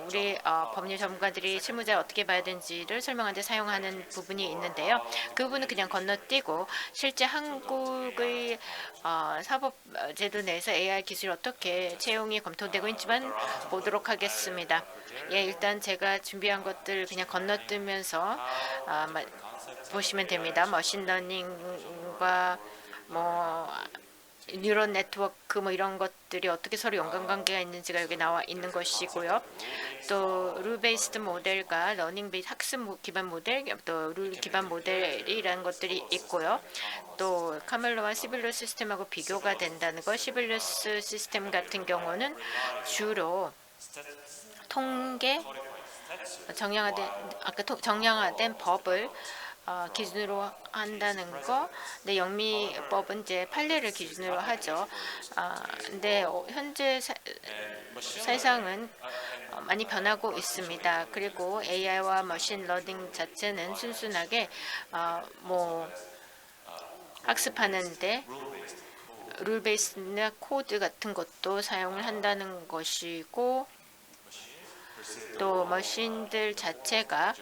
우리 법률 전문가들이 실무자에 어떻게 봐야 되는지를 설명하는 데 사용하는 부분이 있는데요. 그 부분은 그냥 건너뛰고 실제 한국의 사법제도 내에서 AI 기술이 어떻게 채용이 검토되고 있지만 보도록 하겠습니다. 예, 일단 제가 준비한 것들 그냥 건너뛰면서 보시면 됩니다. 머신러닝과 뭐 뉴런 네트워크 뭐 이런 것들이 어떻게 서로 연관관계가 있는지가 여기 나와 있는 것이고요. 또 룰 베이스드 모델과 러닝 베이스 학습 기반 모델, 또 룰 기반 모델이라는 것들이 있고요. 또 카멜로와 시빌러스 시스템하고 비교가 된다는 것. 시빌러스 시스템 같은 경우는 주로 통계 정량화된 법을 기준으로 한다는 거. 근데 영미법은 이제 판례를 기준으로 하죠. 근데 현재 세상은 많이 변하고 있습니다. 그리고 AI와 머신러닝 자체는 순순하게 뭐 학습하는데 룰 베이스나 코드 같은 것도 사용을 한다는 것이고, 또 머신들 자체가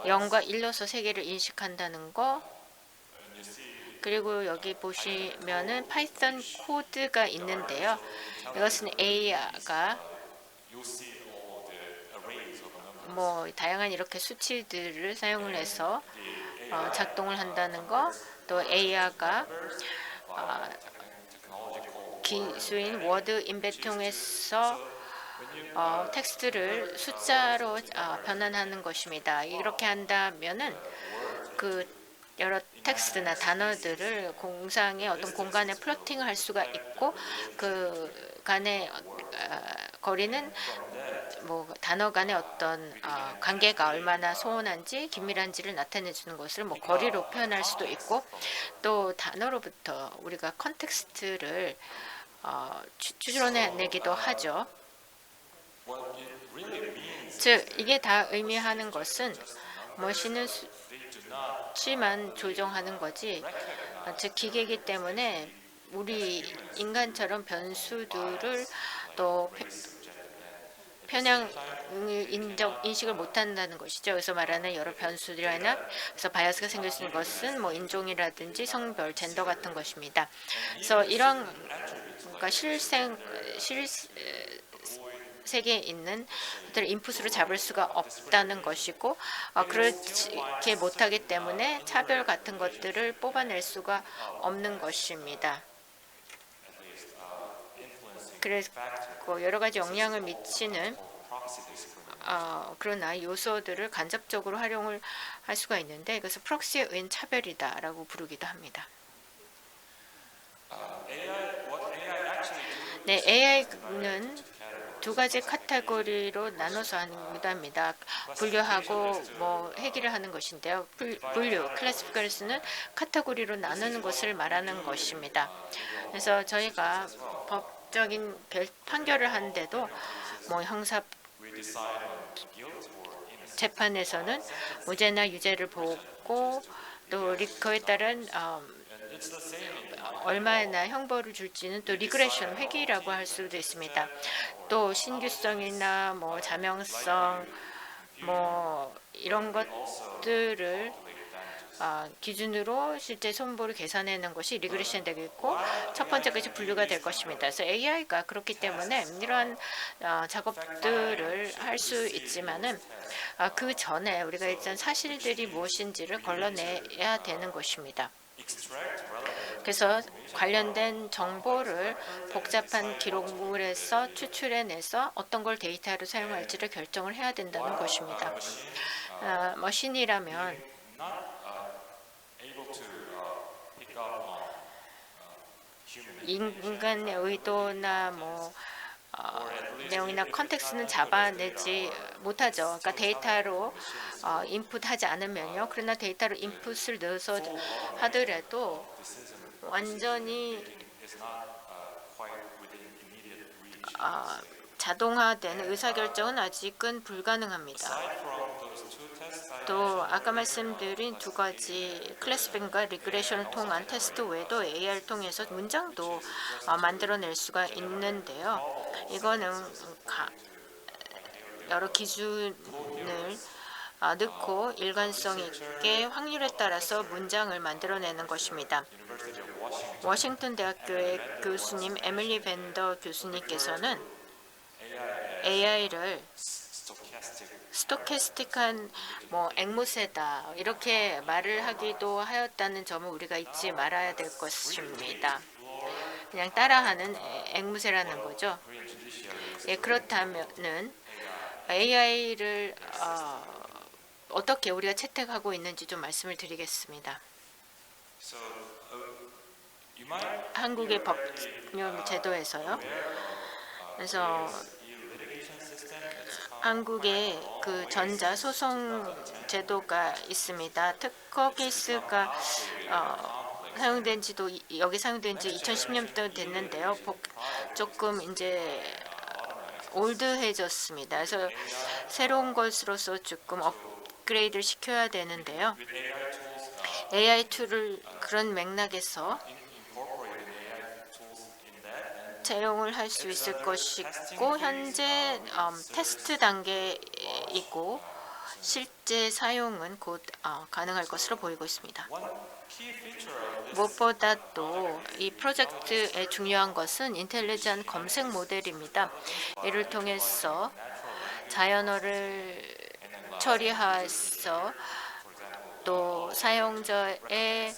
0과 1로서 세계를 인식한다는 거. 그리고 여기 보시면은 파이썬 코드가 있는데요. 이것은 AI가 뭐 다양한 이렇게 수치들을 사용을 해서 작동을 한다는 거. 또 AI가 기수인 워드 인벳 통해서 텍스트를 숫자로 변환하는 것입니다. 이렇게 한다면은 그 여러 텍스트나 단어들을 공상의 어떤 공간에 플러팅을 할 수가 있고, 그 간의 거리는 뭐 단어 간의 어떤 관계가 얼마나 소원한지 긴밀한지를 나타내 주는 것을 뭐 거리로 표현할 수도 있고, 또 단어로부터 우리가 컨텍스트를 추론해내기도 하죠. 즉 이게 다 의미하는 것은 머신은 수치만 조정하는 거지, 즉 기계이기 때문에 우리 인간처럼 변수들을 또 편향을 인식을 못한다는 것이죠. 여기서 말하는 여러 변수들이나 그래서 바이어스가 생길 수 있는 것은 뭐 인종이라든지 성별, 젠더 같은 것입니다. 그래서 이런 그러니까 세계에 있는 것들을 인풋으로 잡을 수가 없다는 것이고 그렇게 못하기 때문에 차별 같은 것들을 뽑아낼 수가 없는 것입니다. 그래서 여러 가지 영향을 미치는 그러나 요소들을 간접적으로 활용을 할 수가 있는데 이것을 프록시에 의한 차별이다라고 부르기도 합니다. 네, AI는 두 가지 카테고리로 나눠서 합니다. 분류하고 해결을 하는 것인데요. 분류, 클래시피케이션은 카테고리로 나누는 것을 말하는 것입니다. 그래서 저희가 법적인 판결을 하는데도 형사 재판에서는 무죄나 유죄를 보고 또 그에 따른 얼마나 형벌을 줄지는 또 리그레션 회귀라고 할 수도 있습니다. 또 신규성이나 자명성 이런 것들을 기준으로 실제 손보를 계산하는 것이 리그레션 되겠고 첫 번째 것이 분류가 될 것입니다. 그래서 AI가 그렇기 때문에 이러한 작업들을 할 수 있지만은 그 전에 우리가 일단 사실들이 무엇인지를 걸러내야 되는 것입니다. 그래서 관련된 정보를 복잡한 기록물에서 추출해내서 어떤 걸 데이터로 사용할지를 결정을 해야 된다는 것입니다. 머신이라면 인간의 의도나 내용이나 컨텍스트는 잡아내지 못하죠. 그러니까 데이터로 인풋하지 않으면요. 그러나 데이터로 인풋을 넣어서 하더라도 완전히 자동화된 의사결정은 아직은 불가능합니다. 또 아까 말씀드린 두 가지 클래시픽과 리그레션을 통한 테스트 외에도 AI를 통해서 문장도 만들어낼 수가 있는데요. 이거는 여러 기준을 넣고 일관성 있게 확률에 따라서 문장을 만들어내는 것입니다. 워싱턴 대학교의 교수님 에밀리 밴더 교수님께서는 AI를 스토캐스틱한 앵무새다 이렇게 말을 하기도 하였다는 점을 우리가 잊지 말아야 될 것입니다. 그냥 따라하는 앵무새라는 거죠. 예, 그렇다면은 AI를 어떻게 우리가 채택하고 있는지 좀 말씀을 드리겠습니다. 한국의 법률 제도에서요. 그래서 한국의 그 전자 소송 제도가 있습니다. 특허 케이스가 사용된 지도 여기 사용된 지 2010년부터 됐는데요. 조금 이제 올드해졌습니다. 그래서 새로운 것으로서 조금 업그레이드를 시켜야 되는데요. AI 툴을 그런 맥락에서 채용을 할 수 있을 것이고 현재 테스트 단계이고 실제 사용은 곧 가능할 것으로 보이고 있습니다. 무엇보다도 이 프로젝트의 중요한 것은 인텔리전트 검색 모델입니다. 이를 통해서 자연어를 처리해서 또 사용자의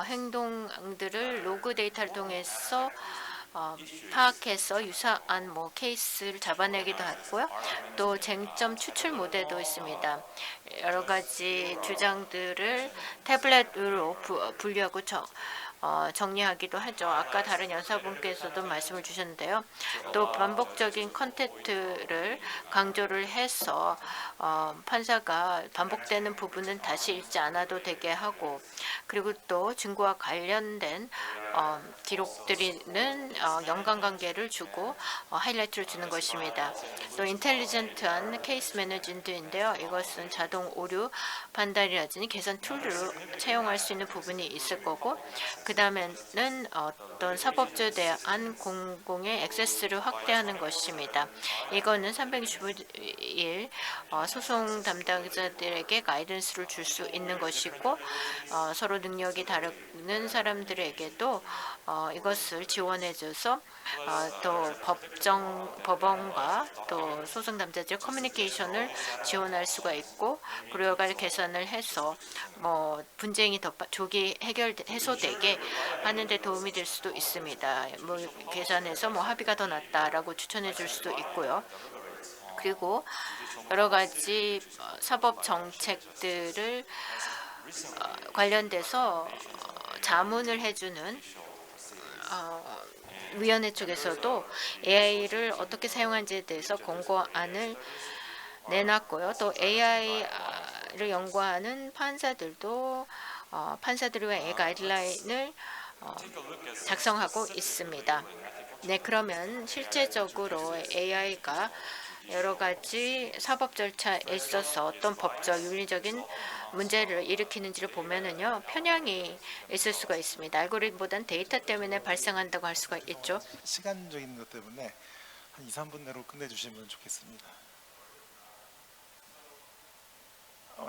행동들을 로그 데이터를 통해서 파악해서 유사한 케이스를 잡아내기도 하고요. 또 쟁점 추출 모델도 있습니다. 여러 가지 주장들을 태블릿으로 분류하고 정리하기도 하죠. 아까 다른 연사분께서도 말씀을 주셨는데요. 또 반복적인 컨텐츠를 강조를 해서 판사가 반복되는 부분은 다시 읽지 않아도 되게 하고 그리고 또 증거와 관련된 기록들이는 연관관계를 주고 하이라이트를 주는 것입니다. 또 인텔리전트한 케이스 매니지먼트인데요. 이것은 자동 오류 판단이라든지 계산 툴로 채용할 수 있는 부분이 있을 거고 그 다음에는 어떤 사법조에 대한 공공의 액세스를 확대하는 것입니다. 이거는 365일 소송 담당자들에게 가이던스를 줄 수 있는 것이고 서로 서로 능력이 다른 사람들에게도 이것을 지원해줘서 또 법원과 또 소송 담당자의 커뮤니케이션을 지원할 수가 있고, 그리고 여러 가지 개선을 해서 뭐 분쟁이 더 조기 해소되게 하는 데 도움이 될 수도 있습니다. 뭐 계산해서 뭐 합의가 더 낫다라고 추천해 줄 수도 있고요. 그리고 여러 가지 사법 정책들을 관련돼서 자문을 해주는 위원회 쪽에서도 AI를 어떻게 사용하는지에 대해서 권고안을 내놨고요. 또 AI를 연구하는 판사들도 판사들을 위한 AI 가이드라인을 작성하고 있습니다. 네, 그러면 실제적으로 AI가 여러 가지 사법 절차에 있어서 어떤 법적, 윤리적인 문제를 일으키는지를 보면은요, 편향이 있을 수가 있습니다. 알고리즘보다는 데이터 때문에 발생한다고 할 수가 있죠. 시간적인 것 때문에 한 2, 3분 내로 끝내주시면 좋겠습니다.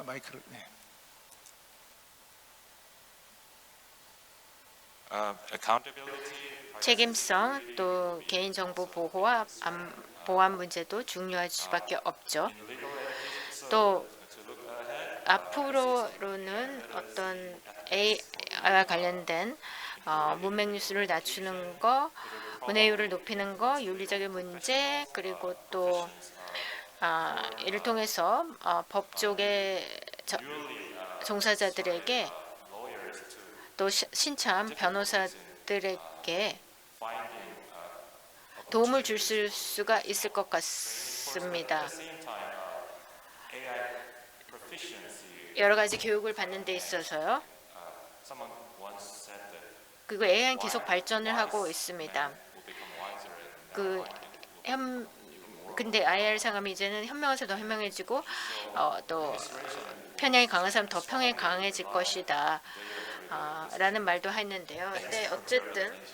마이크를. 네. Accountability. 책임성, 또 개인정보 보호와 보안 문제도 중요할 수밖에 없죠. 또 앞으로는 어떤 AI와 관련된 문맹 뉴스를 낮추는 거, 문해율을 높이는 거, 윤리적인 문제, 그리고 또 이를 통해서 법 쪽의 종사자들에게 또 신참 변호사들에게 도움을 줄 수가 있을 것 같습니다. 여러 가지 교육을 받는 데 있어서요. 그리고 AI는 계속 발전을 하고 있습니다. 근데 AI를 사용하면 이제는 현명한 사람 더 현명해지고 또 편향이 강한 사람 더 편향이 강해질 것이다. 라는 말도 했는데요. 근데 어쨌든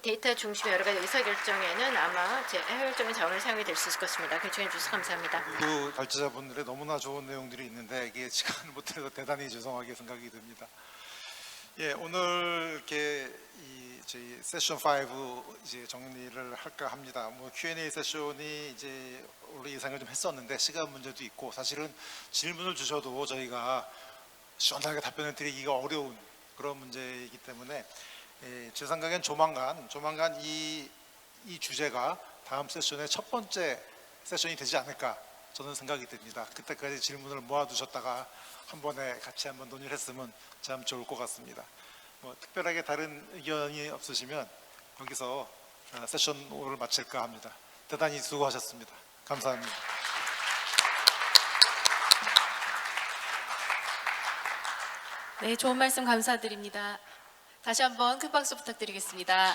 데이터 중심의 여러 가지 의사결정에는 아마 효율적인 자원을 사용이 될 수 있을 것 같습니다. 결정해 주셔서 감사합니다. 그 발제자분들의 너무나 좋은 내용들이 있는데 이게 시간을 못 해서 대단히 죄송하게 생각이 듭니다. 예, 오늘 이렇게 저희 세션 5 이제 정리를 할까 합니다. 뭐 Q&A 세션이 이제 원래 예상을 좀 했었는데 시간 문제도 있고, 사실은 질문을 주셔도 저희가 시원하게 답변을 드리기가 어려운 그런 문제이기 때문에 제 생각엔 조만간 이 주제가 다음 세션의 첫 번째 세션이 되지 않을까 저는 생각이 듭니다. 그때까지 질문을 모아두셨다가 한 번에 같이 한번 논의를 했으면 참 좋을 것 같습니다. 뭐 특별하게 다른 의견이 없으시면 여기서 세션 5를 마칠까 합니다. 대단히 수고하셨습니다. 감사합니다. 네, 좋은 말씀 감사드립니다. 다시 한번 큰 박수 부탁드리겠습니다.